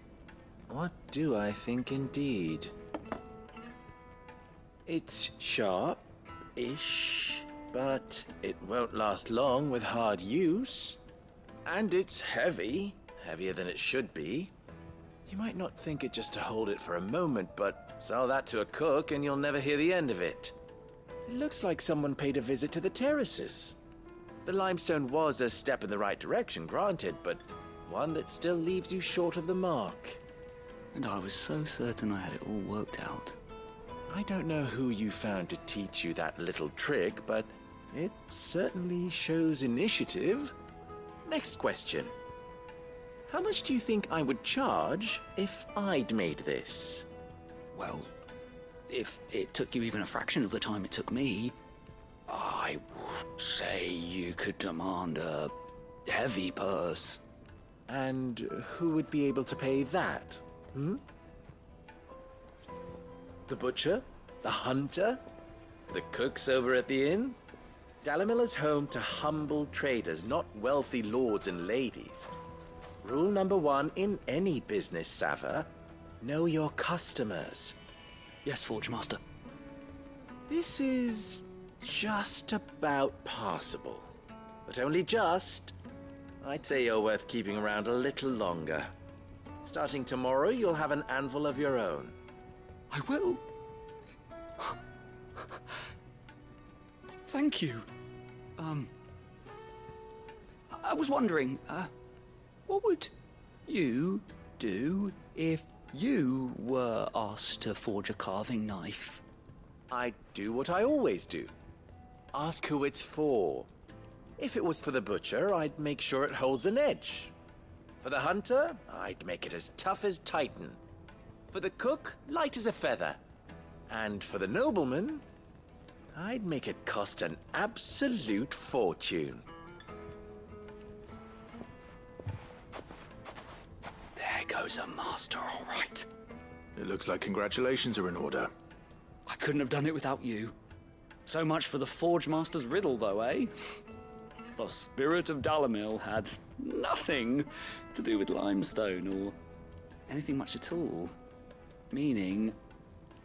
What do I think indeed? It's sharp-ish, but it won't last long with hard use. And it's heavy, heavier than it should be. You might not think it just to hold it for a moment, but sell that to a cook and you'll never hear the end of it. It looks like someone paid a visit to the terraces. The limestone was a step in the right direction, granted, but one that still leaves you short of the mark. And I was so certain I had it all worked out. I don't know who you found to teach you that little trick, but it certainly shows initiative. Next question. How much do you think I would charge if I'd made this? Well, if it took you even a fraction of the time it took me, I would say you could demand a heavy purse. And who would be able to pay that? The butcher? The hunter? The cooks over at the inn? Dalimil is home to humble traders, not wealthy lords and ladies. Rule number one in any business, Sava, know your customers. Yes, Forge Master. This is just about passable. But only just. I'd say you're worth keeping around a little longer. Starting tomorrow, you'll have an anvil of your own. I will. Thank you. I was wondering, what would you do if you were asked to forge a carving knife? I'd do what I always do. Ask who it's for. If it was for the butcher, I'd make sure it holds an edge. For the hunter, I'd make it as tough as Titan. For the cook, light as a feather. And for the nobleman, I'd make it cost an absolute fortune. There goes a master, all right. It looks like congratulations are in order. I couldn't have done it without you. So much for the Forge Master's riddle, though, eh? The spirit of Dalimil had nothing to do with limestone or anything much at all. Meaning,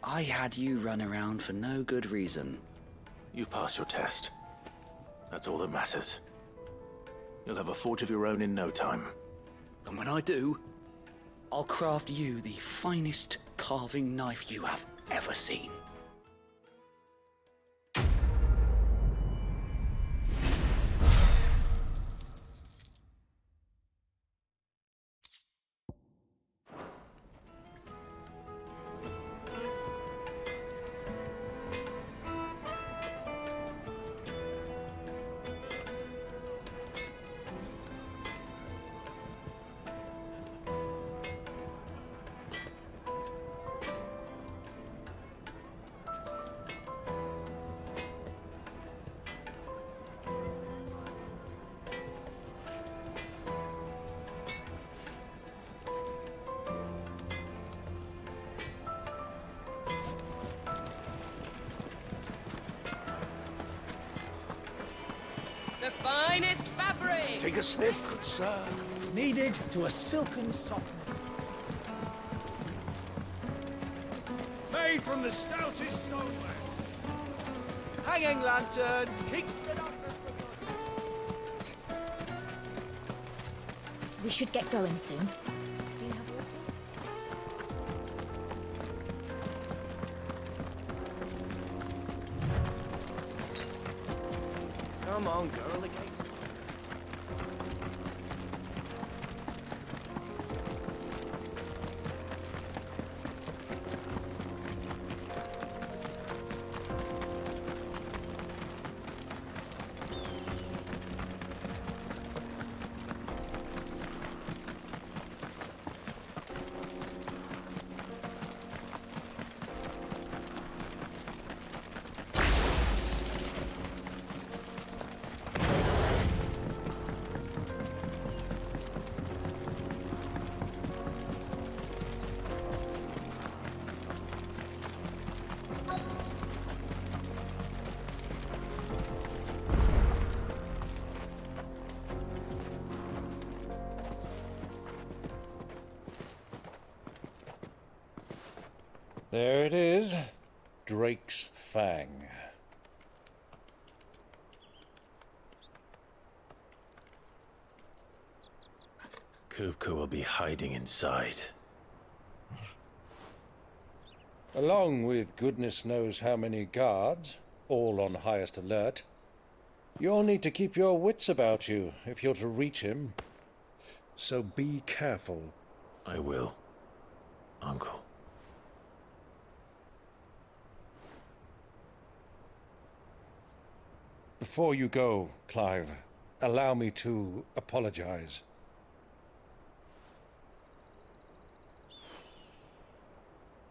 I had you run around for no good reason. You've passed your test. That's all that matters. You'll have a forge of your own in no time. And when I do, I'll craft you the finest carving knife you have ever seen. The finest fabric! Take a sniff, good sir. Kneaded to a silken softness. Made from the stoutest stoneware. Hanging lanterns! Keep We should get going soon. Do you have water? Come on, girl, the gate's... There it is. Drake's Fang. Kupka will be hiding inside. Along with goodness knows how many guards, all on highest alert. You'll need to keep your wits about you if you're to reach him. So be careful. I will, Uncle. Before you go, Clive, allow me to apologize.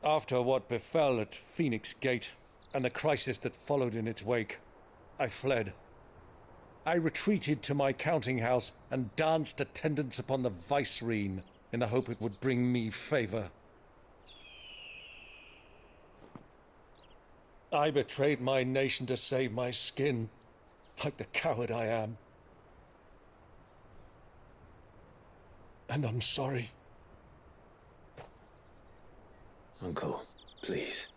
After what befell at Phoenix Gate and the crisis that followed in its wake, I fled. I retreated to my counting house and danced attendance upon the vicereine in the hope it would bring me favor. I betrayed my nation to save my skin, like the coward I am. And I'm sorry. Uncle, please.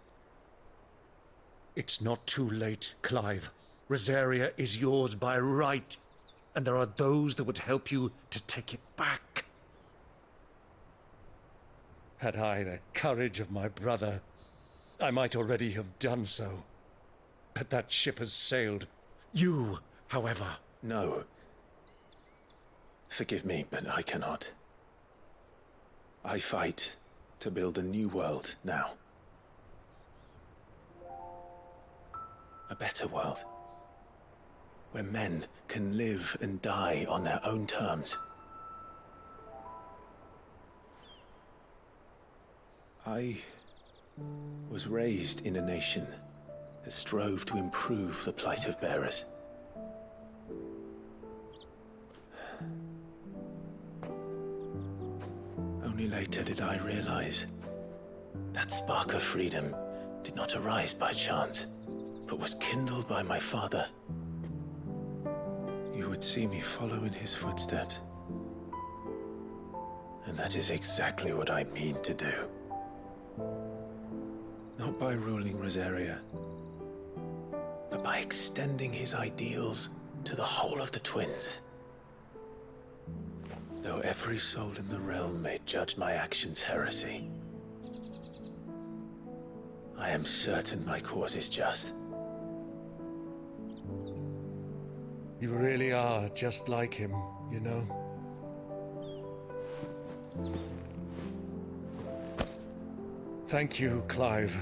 It's not too late, Clive. Rosaria is yours by right, and there are those that would help you to take it back. Had I the courage of my brother, I might already have done so. But that ship has sailed. You, however... No. Forgive me, but I cannot. I fight to build a new world now. A better world. Where men can live and die on their own terms. I was raised in a nation that strove to improve the plight of bearers. Only later did I realize that spark of freedom did not arise by chance, but was kindled by my father. You would see me follow in his footsteps. And that is exactly what I mean to do. Not by ruling Rosaria, but by extending his ideals to the whole of the twins. Though every soul in the realm may judge my actions heresy, I am certain my cause is just. You really are just like him, you know? Thank you, Clive,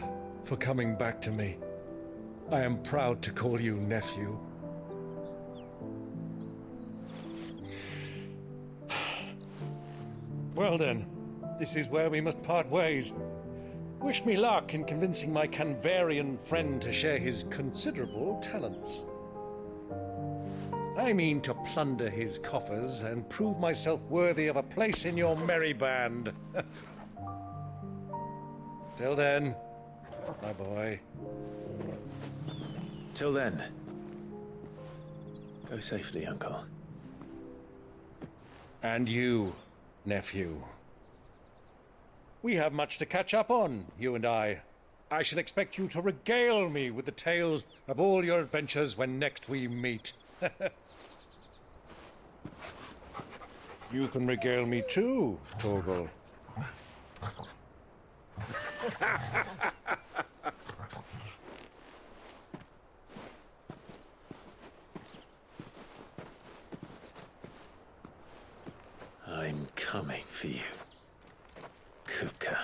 for coming back to me. I am proud to call you nephew. Well then, this is where we must part ways. Wish me luck in convincing my Canvarian friend to share his considerable talents. I mean to plunder his coffers and prove myself worthy of a place in your merry band. Till then, my boy. Till then. Go safely, Uncle. And you, nephew. We have much to catch up on, you and I. I shall expect you to regale me with the tales of all your adventures when next we meet. You can regale me too, Torgal. I'm coming for you, Kupka.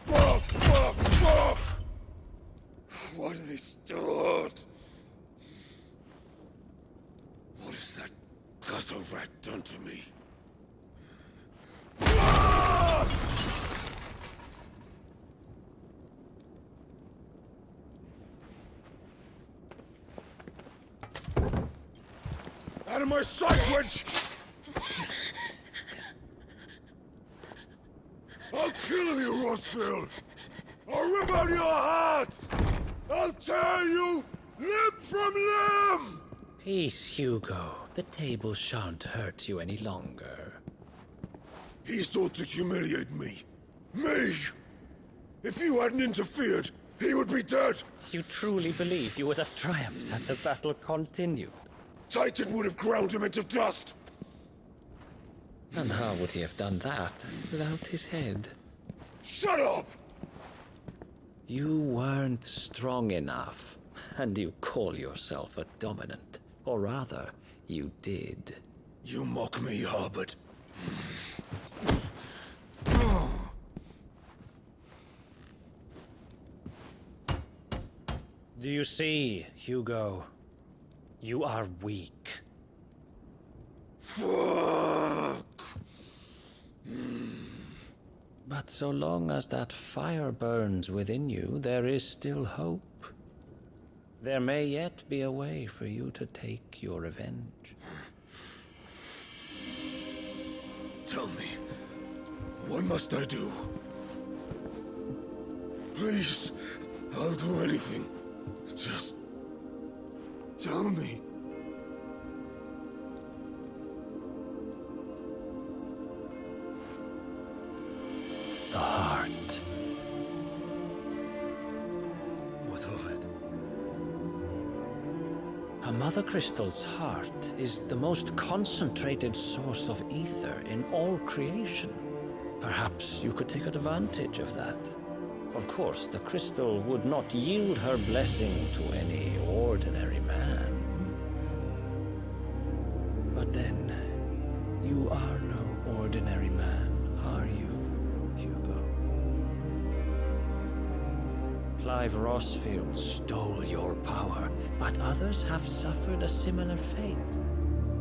Fuck! What have they stored? What has that gutter rat done to me? Out of my sight, witch! I'll kill you, Rossfield! I'll rip out your heart! I'll tear you limb from limb! Peace, Hugo. The table shan't hurt you any longer. He sought to humiliate me. Me! If you hadn't interfered, he would be dead! You truly believe you would have triumphed had the battle continued? Titan would have ground him into dust! And how would he have done that without his head? Shut up! You weren't strong enough, and you call yourself a dominant. Or rather, you did. You mock me, Harbert. Do you see, Hugo? You are weak. Fuck! But so long as that fire burns within you, there is still hope. There may yet be a way for you to take your revenge. Tell me, what must I do? Please, I'll do anything. Just tell me. The heart. What of it? A mother crystal's heart is the most concentrated source of ether in all creation. Perhaps you could take advantage of that. Of course, the crystal would not yield her blessing to any ordinary man. But then, you are no ordinary man, are you, Hugo? Clive Rossfield stole your power, but others have suffered a similar fate,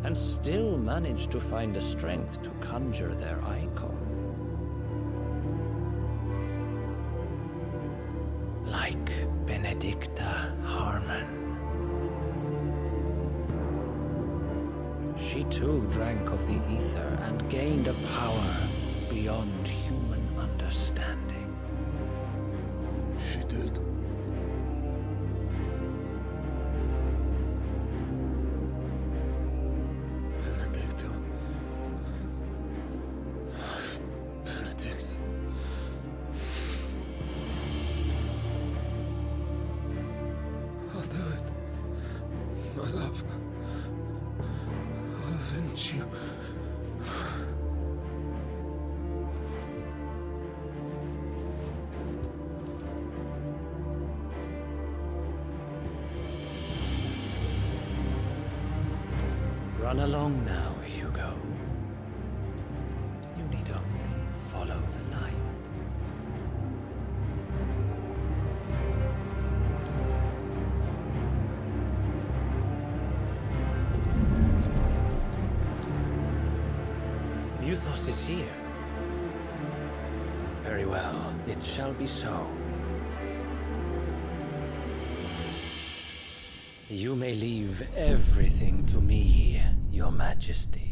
and still managed to find the strength to conjure their icon. Like Benedicta Harmon. She too drank of the ether and gained a power beyond human understanding. She did. Benedicta. Benedict. I'll do it. My love. I'll avenge you. Run along now, Hugo. You need only follow the light. Muthos is here. Very well, it shall be so. You may leave everything to me, Your Majesty.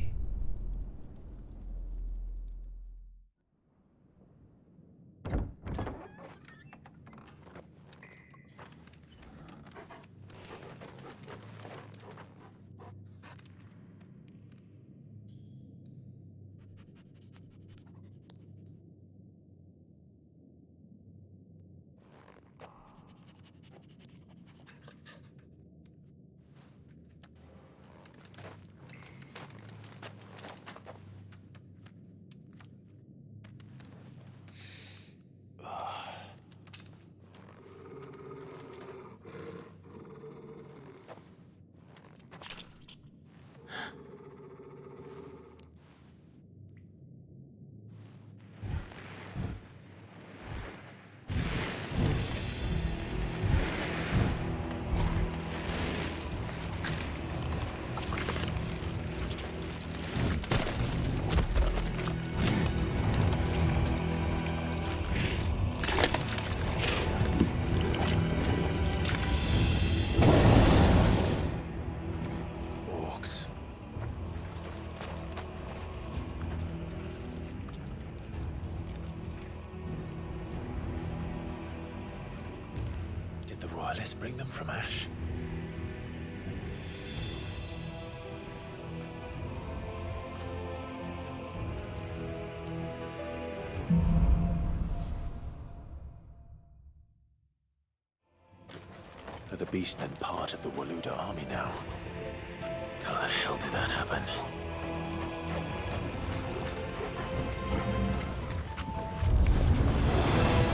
Let's bring them from Ash. Are the beast then part of the Waluda army now? How the hell did that happen?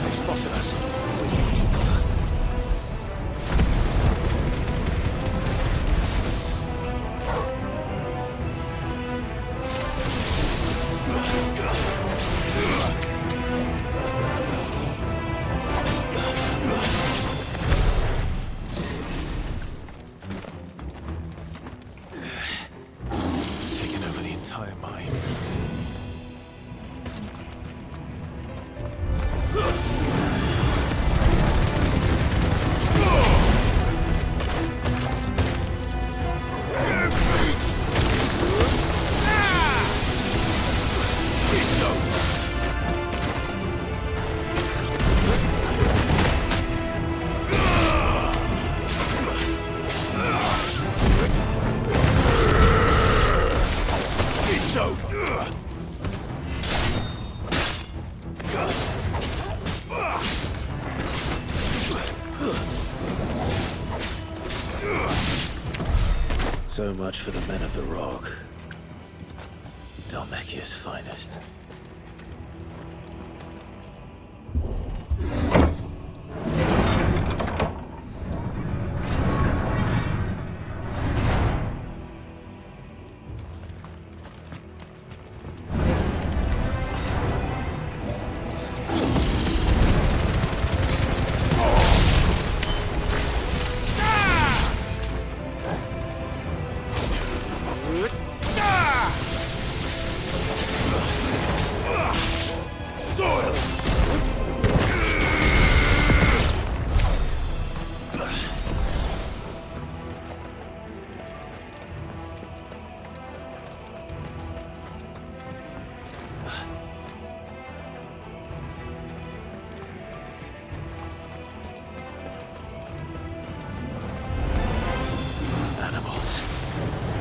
They've spotted us. We need to... taken over the entire mine. So much for the men of the Rock. Dhalmekia's finest.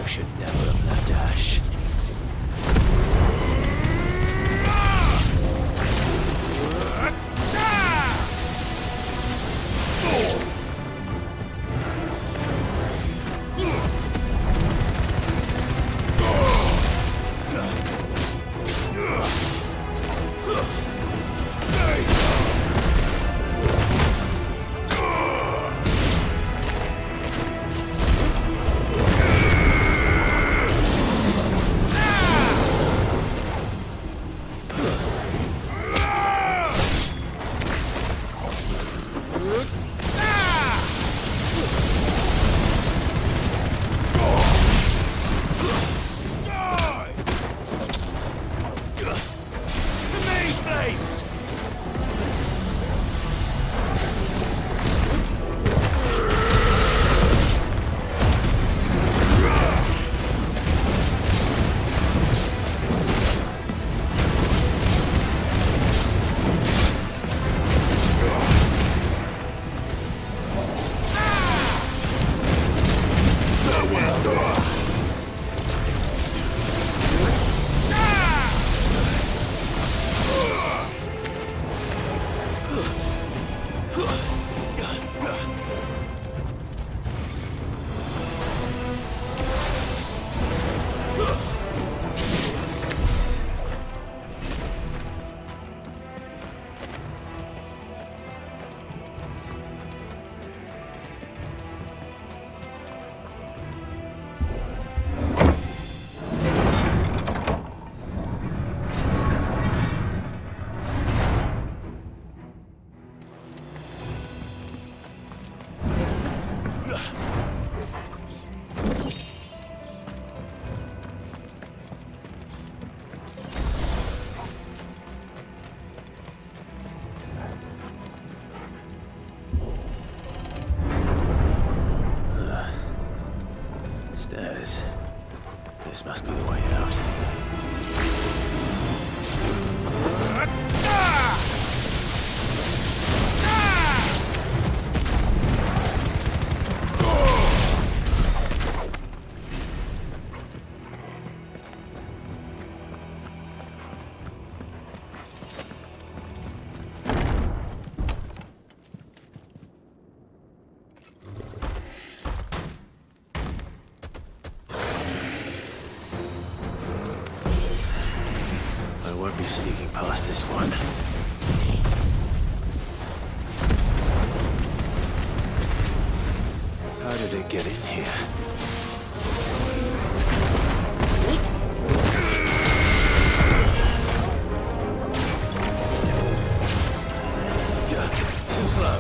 Should never have left Ash. Stairs. This must be the way out. I won't be sneaking past this one. How did it get in here? Too slow.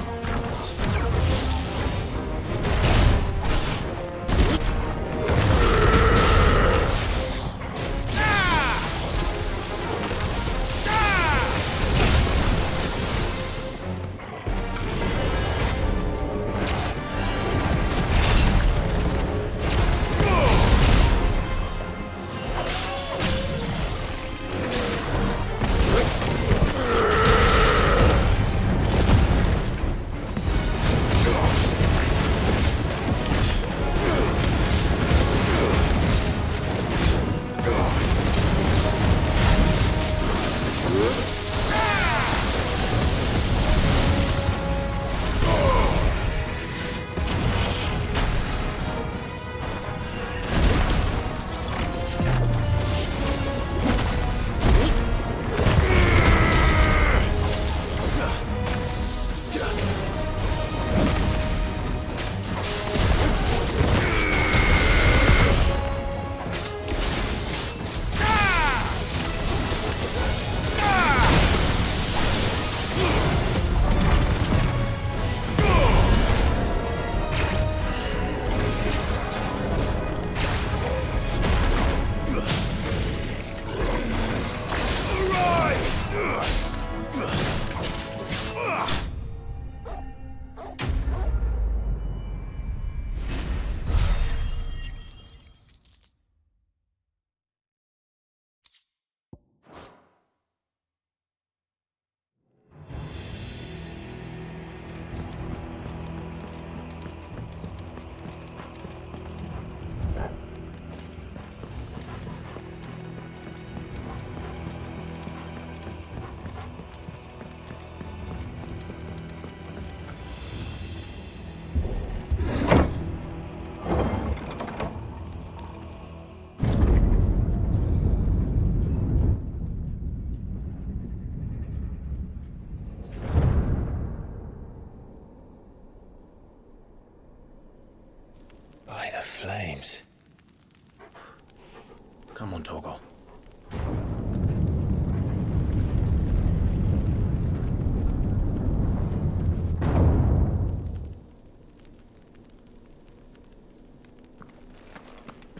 By the flames. Come on, Torgal.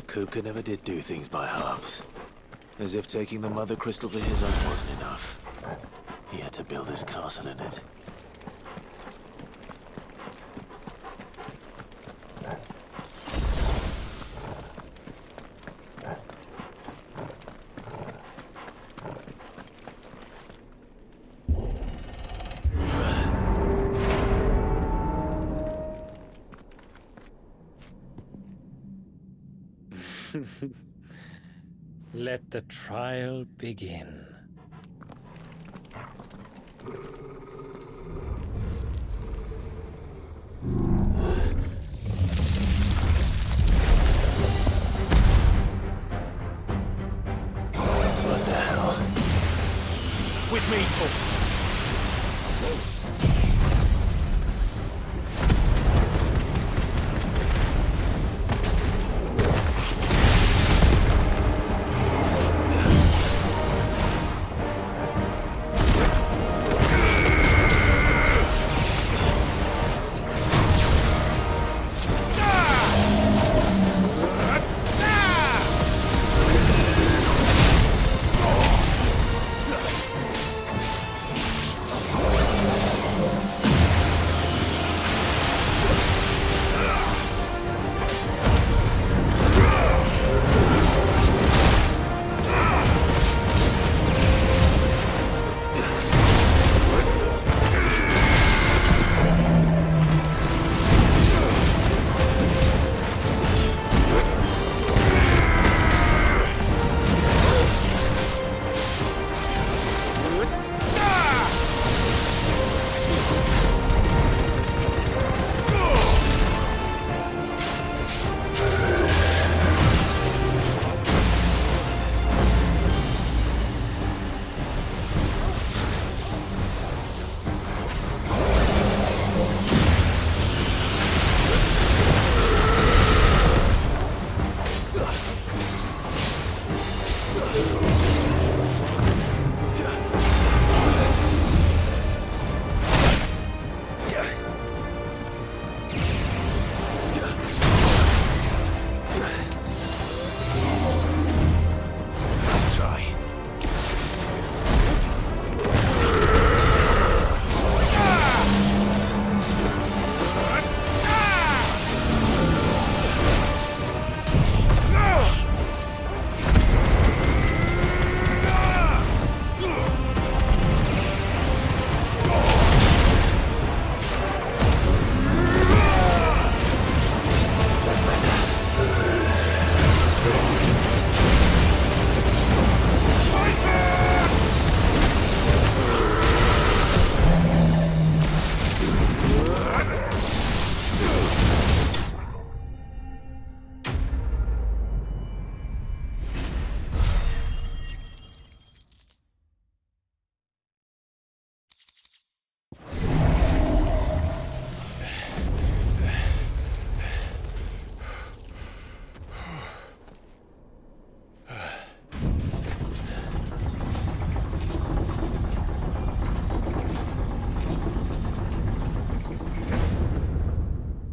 Kupka never did do things by halves. As if taking the Mother Crystal for his own wasn't enough. He had to build his castle in it. Let the trial begin. What the hell? With me, Torgal.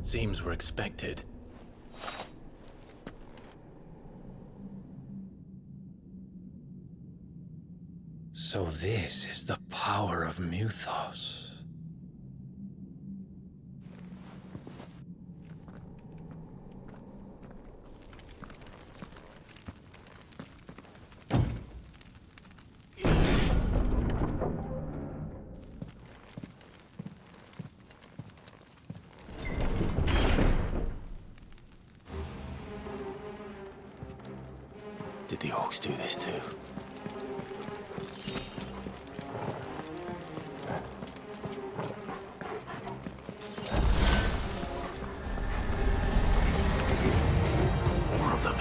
Seems we're expected. So this is the power of Muthos. Did the orcs do this too? More of them.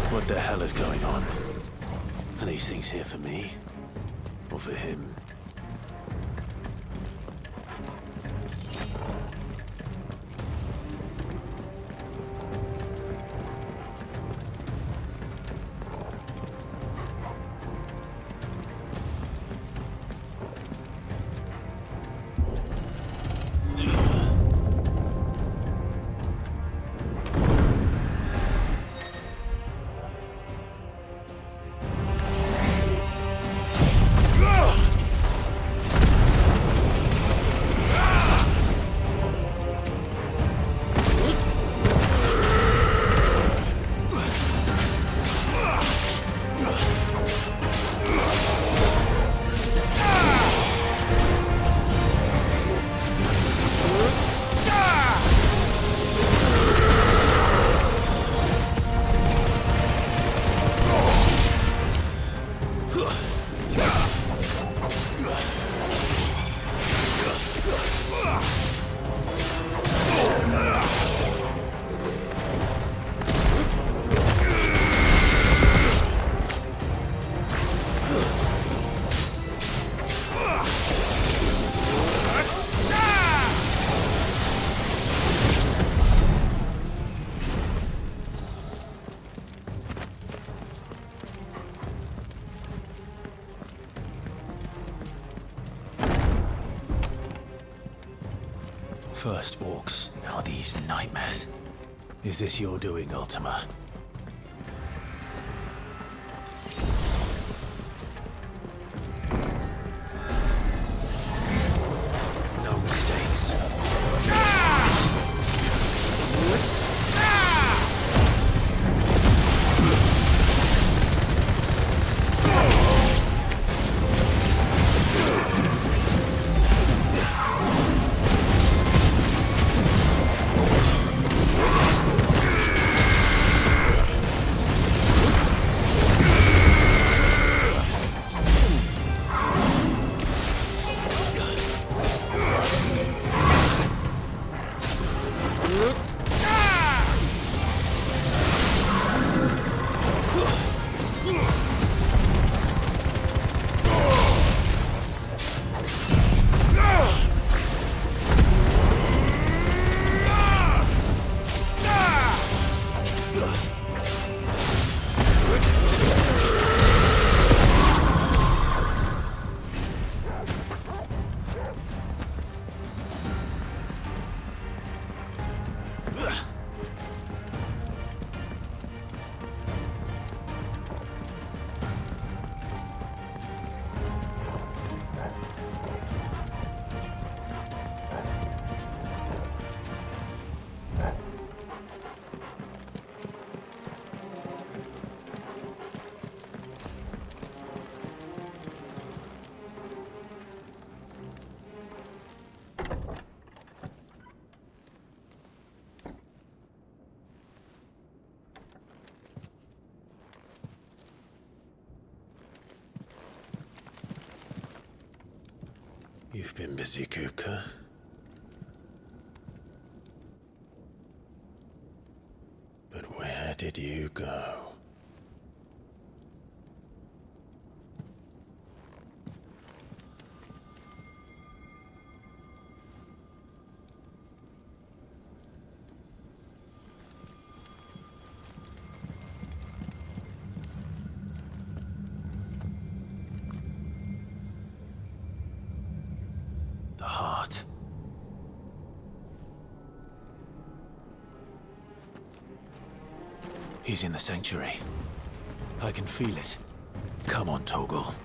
What the hell is going on? Are these things here for me? Or for him? First orcs, now these nightmares. Is this your doing, Ultima? No mistakes. You've been busy, Kupka. But where did you go? The heart. He's in the sanctuary. I can feel it. Come on, Toggle.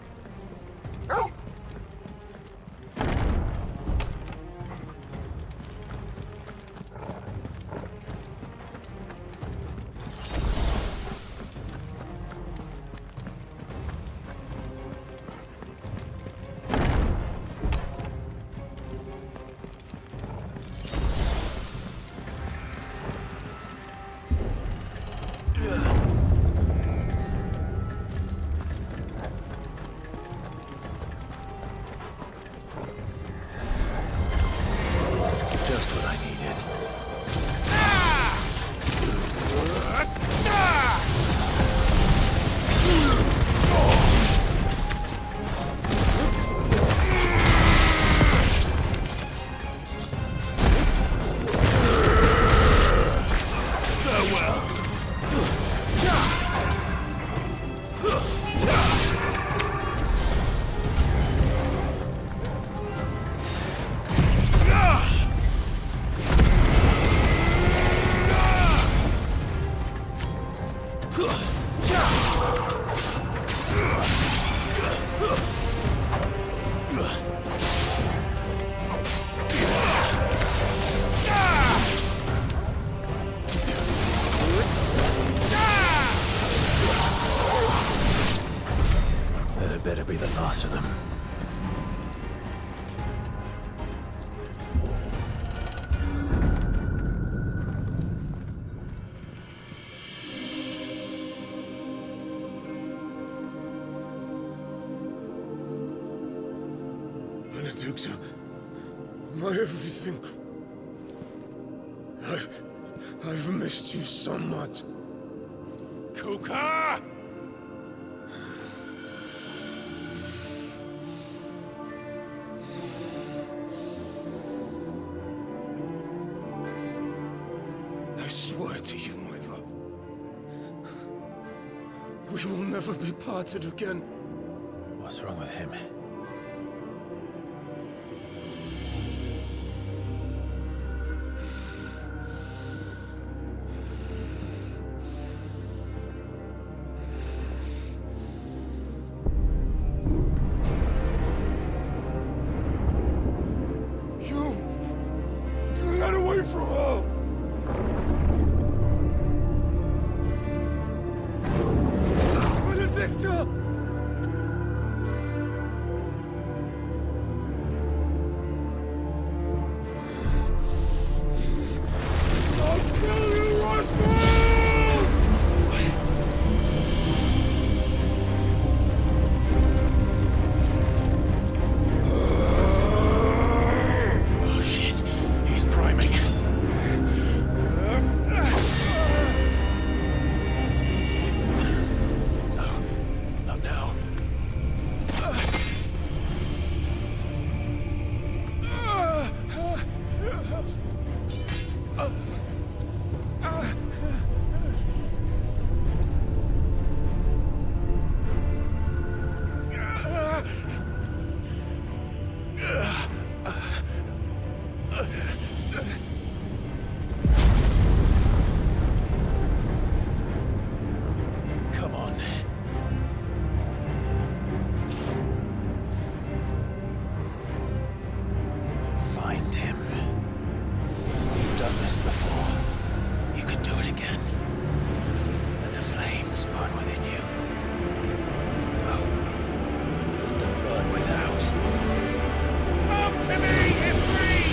Just what I needed. That had better be the last of them. Benedicta, my everything. I've missed you so much. Kuka! I swear to you, my love, we will never be parted again. What's wrong with him? Get away from her! Benedicta! I'll kill you, Roswell! Oh shit, he's priming. Not now. Come on. Find him. You've done this before. You can do it again. Let the flames burn within you. No. Let them burn without. Come to me, Ifrit!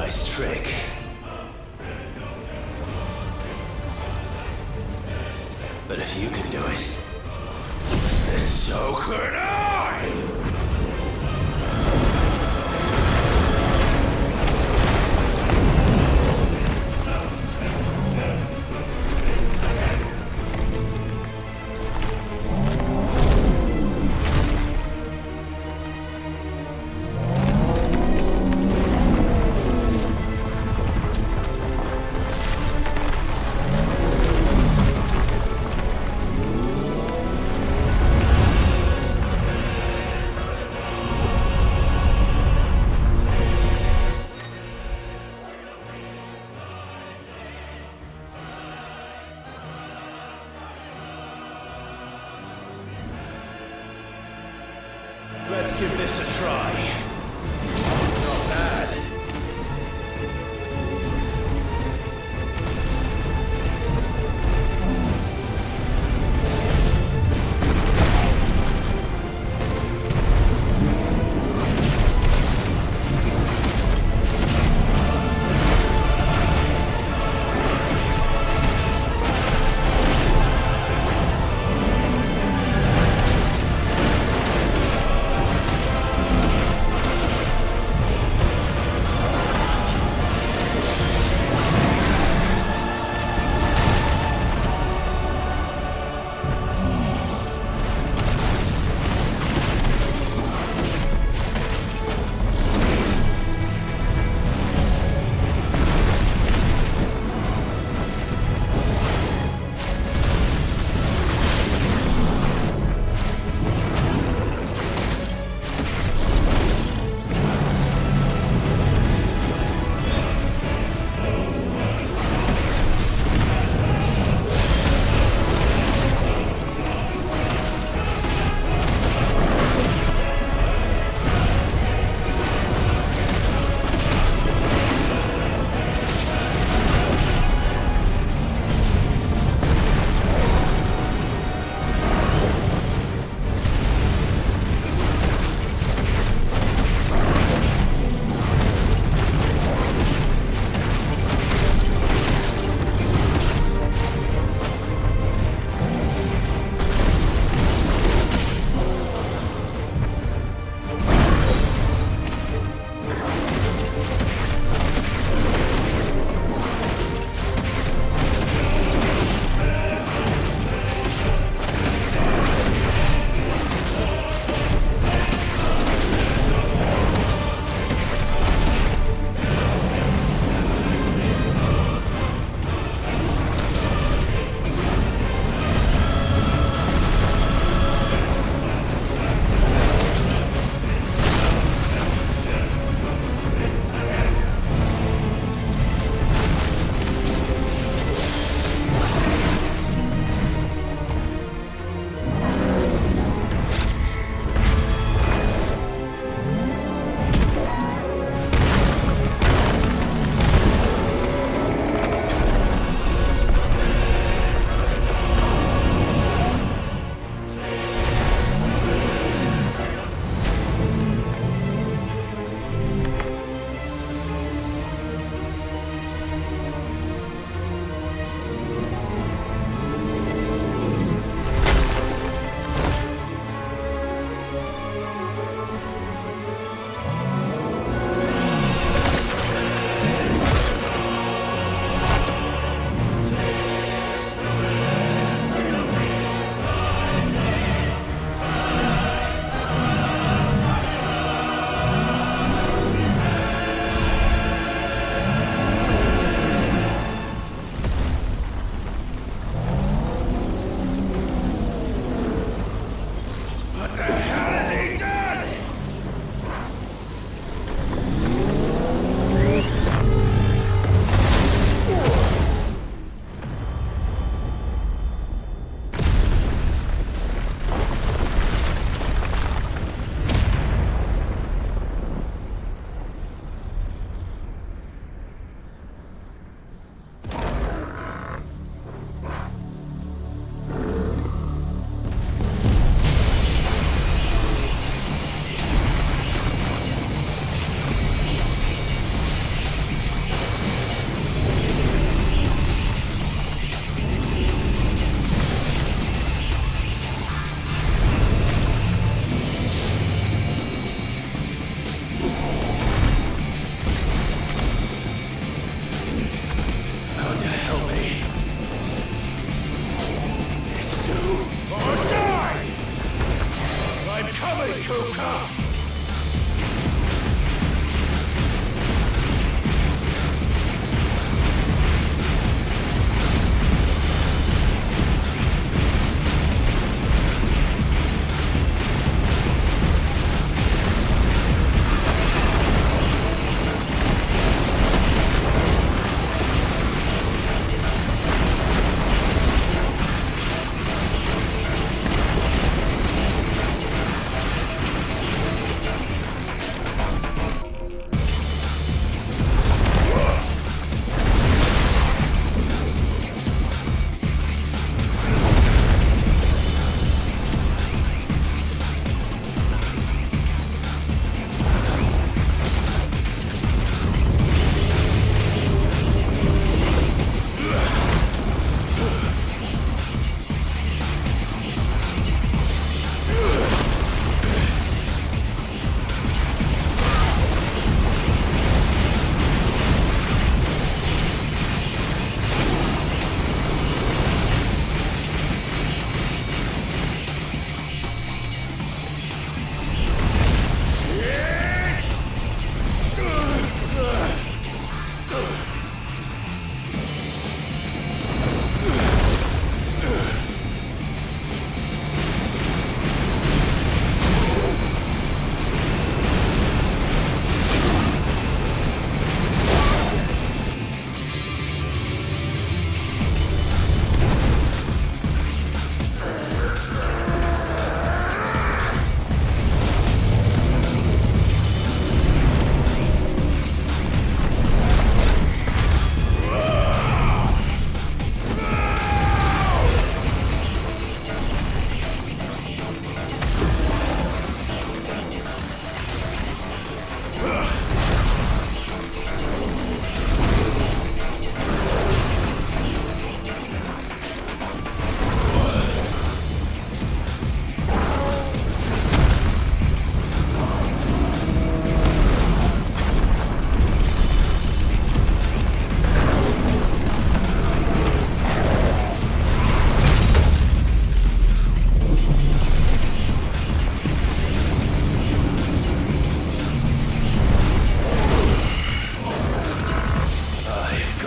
nice trick. But if you can do it, then so could I! Let's give this a try. Not bad.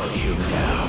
got you now.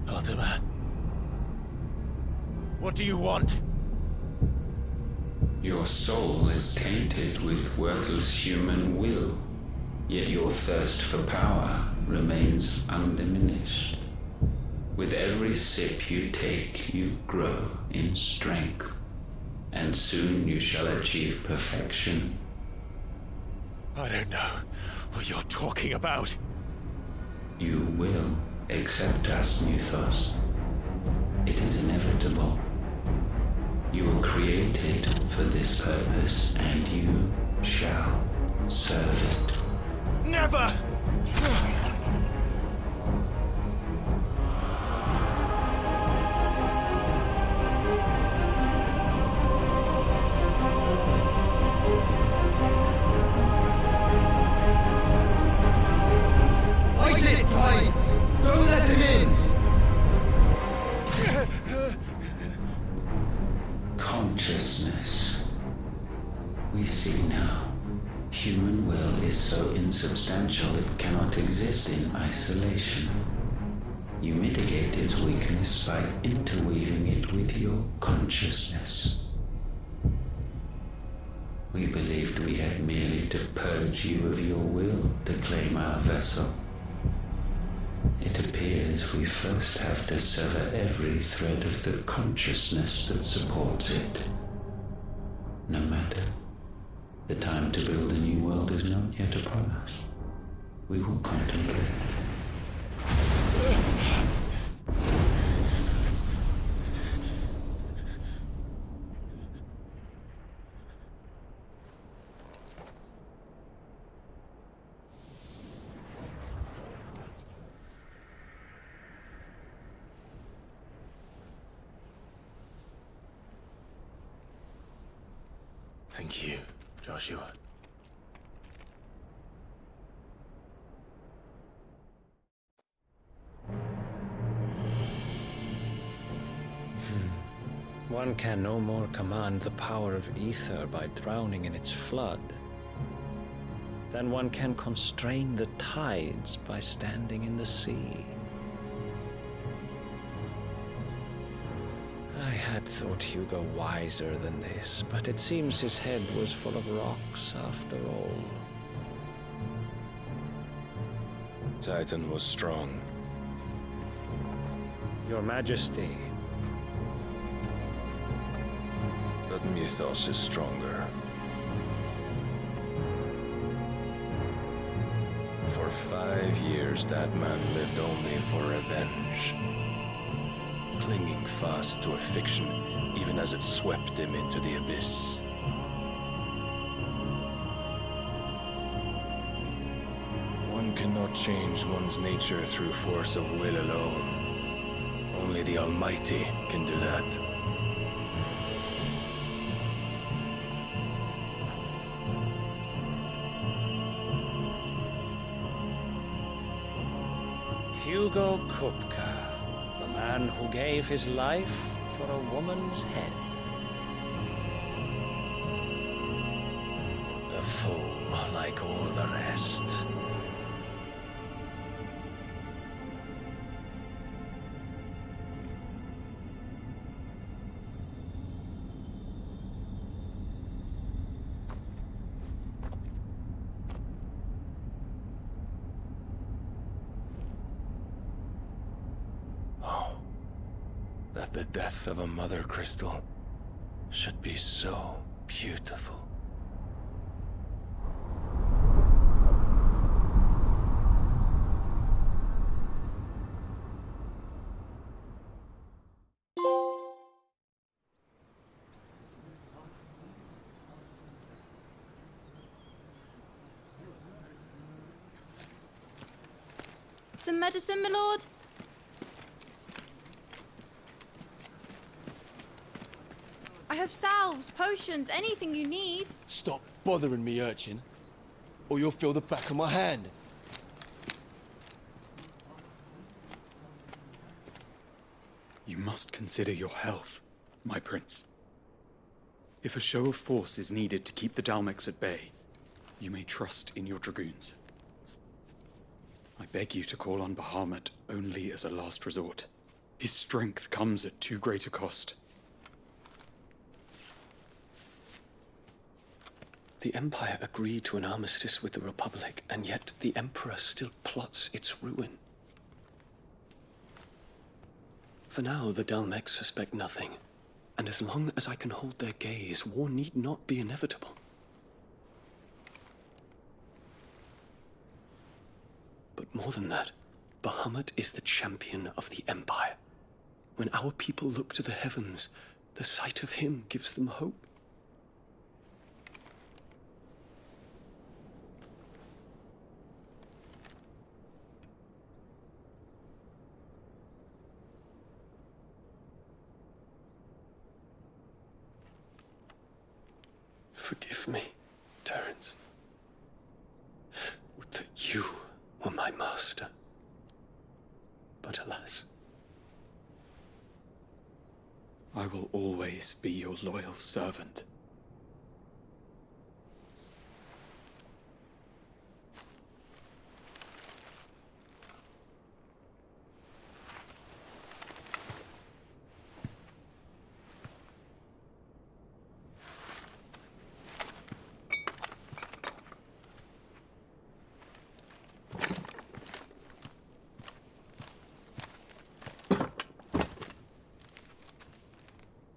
Ultima. What do you want? Your soul is tainted with worthless human will, yet your thirst for power remains undiminished. With every sip you take, you grow in strength, and soon you shall achieve perfection. I don't know what you're talking about. You will accept us, Mythos. It is inevitable. You were created for this purpose, and you shall serve it. Never! Fight it, Clive! Don't let him in! Consciousness. We see now. Human will is so insubstantial it cannot exist in isolation. You mitigate its weakness by interweaving it with your consciousness. We believed we had merely to purge you of your will to claim our vessel. It appears we first have to sever every thread of the consciousness that supports it. No matter. The time to build a new world is not yet upon us. We will contemplate. Thank you, Joshua. One can no more command the power of ether by drowning in its flood than one can constrain the tides by standing in the sea. I had thought Hugo wiser than this, but it seems his head was full of rocks after all. Titan was strong. Your Majesty. But Mythos is stronger. For 5 years, that man lived only for revenge. Clinging fast to a fiction, even as it swept him into the abyss. One cannot change one's nature through force of will alone. Only the Almighty can do that. Hugo Kupka, the man who gave his life for a woman's head. A fool like all the rest. That the death of a mother crystal should be so beautiful. Some medicine, my lord? I have salves, potions, anything you need. Stop bothering me, urchin, or you'll feel the back of my hand. You must consider your health, my prince. If a show of force is needed to keep the Dalmex at bay, you may trust in your dragoons. I beg you to call on Bahamut only as a last resort. His strength comes at too great a cost. The Empire agreed to an armistice with the Republic, and yet the Emperor still plots its ruin. For now, the Dalmex suspect nothing, and as long as I can hold their gaze, war need not be inevitable. But more than that, Bahamut is the champion of the Empire. When our people look to the heavens, the sight of him gives them hope. Forgive me, Terence. Would that you were my master. But alas. I will always be your loyal servant.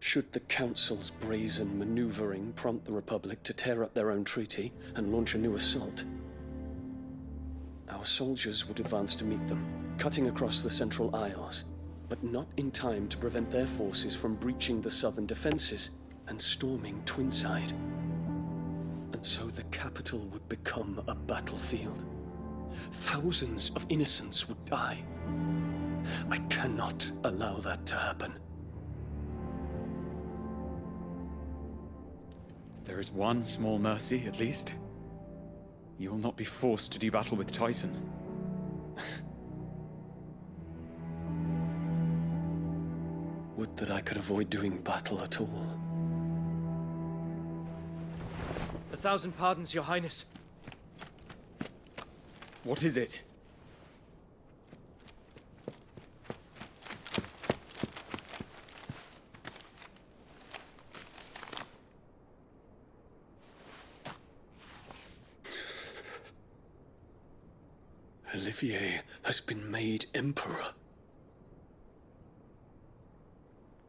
Should the Council's brazen maneuvering prompt the Republic to tear up their own treaty and launch a new assault, our soldiers would advance to meet them, cutting across the Central Isles, but not in time to prevent their forces from breaching the southern defenses and storming Twinside. And so the capital would become a battlefield. Thousands of innocents would die. I cannot allow that to happen. There is one small mercy, at least. You will not be forced to do battle with Titan. Would that I could avoid doing battle at all. 1,000 pardons, Your Highness. What is it? Olivier has been made Emperor.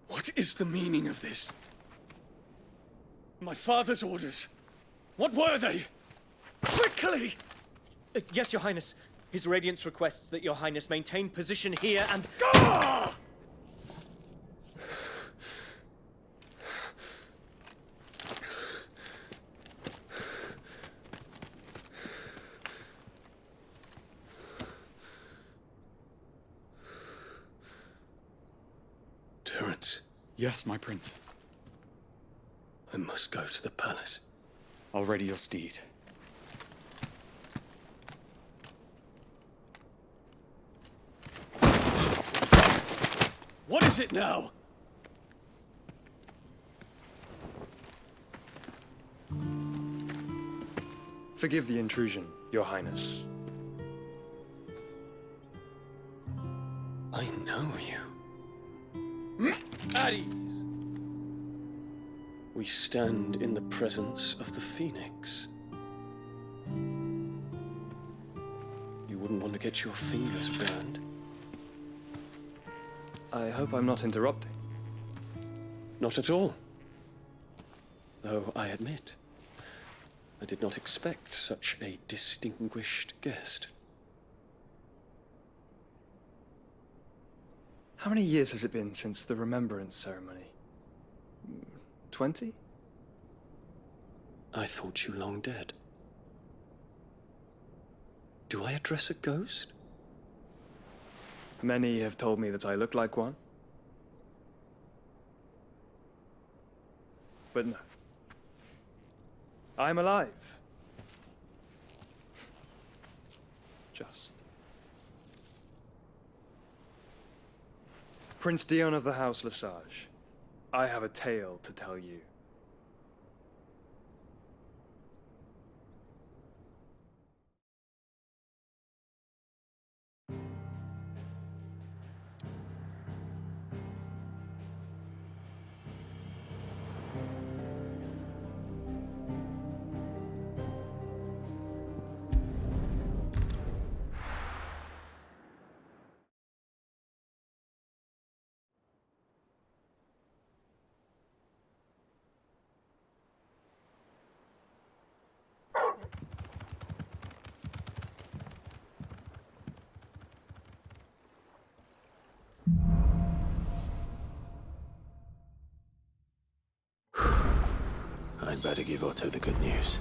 What is the meaning of this? My father's orders. What were they? Quickly! Yes, Your Highness. His Radiance requests that Your Highness maintain position here and... Ah! Terence. Yes, my prince. I must go to the palace. I'll ready your steed. What is it now? Forgive the intrusion, Your Highness. I know you. At ease. We stand in the presence of the Phoenix. You wouldn't want to get your fingers burned. I hope I'm not interrupting. Not at all. Though I admit, I did not expect such a distinguished guest. How many years has it been since the Remembrance ceremony? 20? I thought you long dead. Do I address a ghost? Many have told me that I look like one. But no. I'm alive. Just. Prince Dion of the House Lesage, I have a tale to tell you. I'd better give Otto the good news.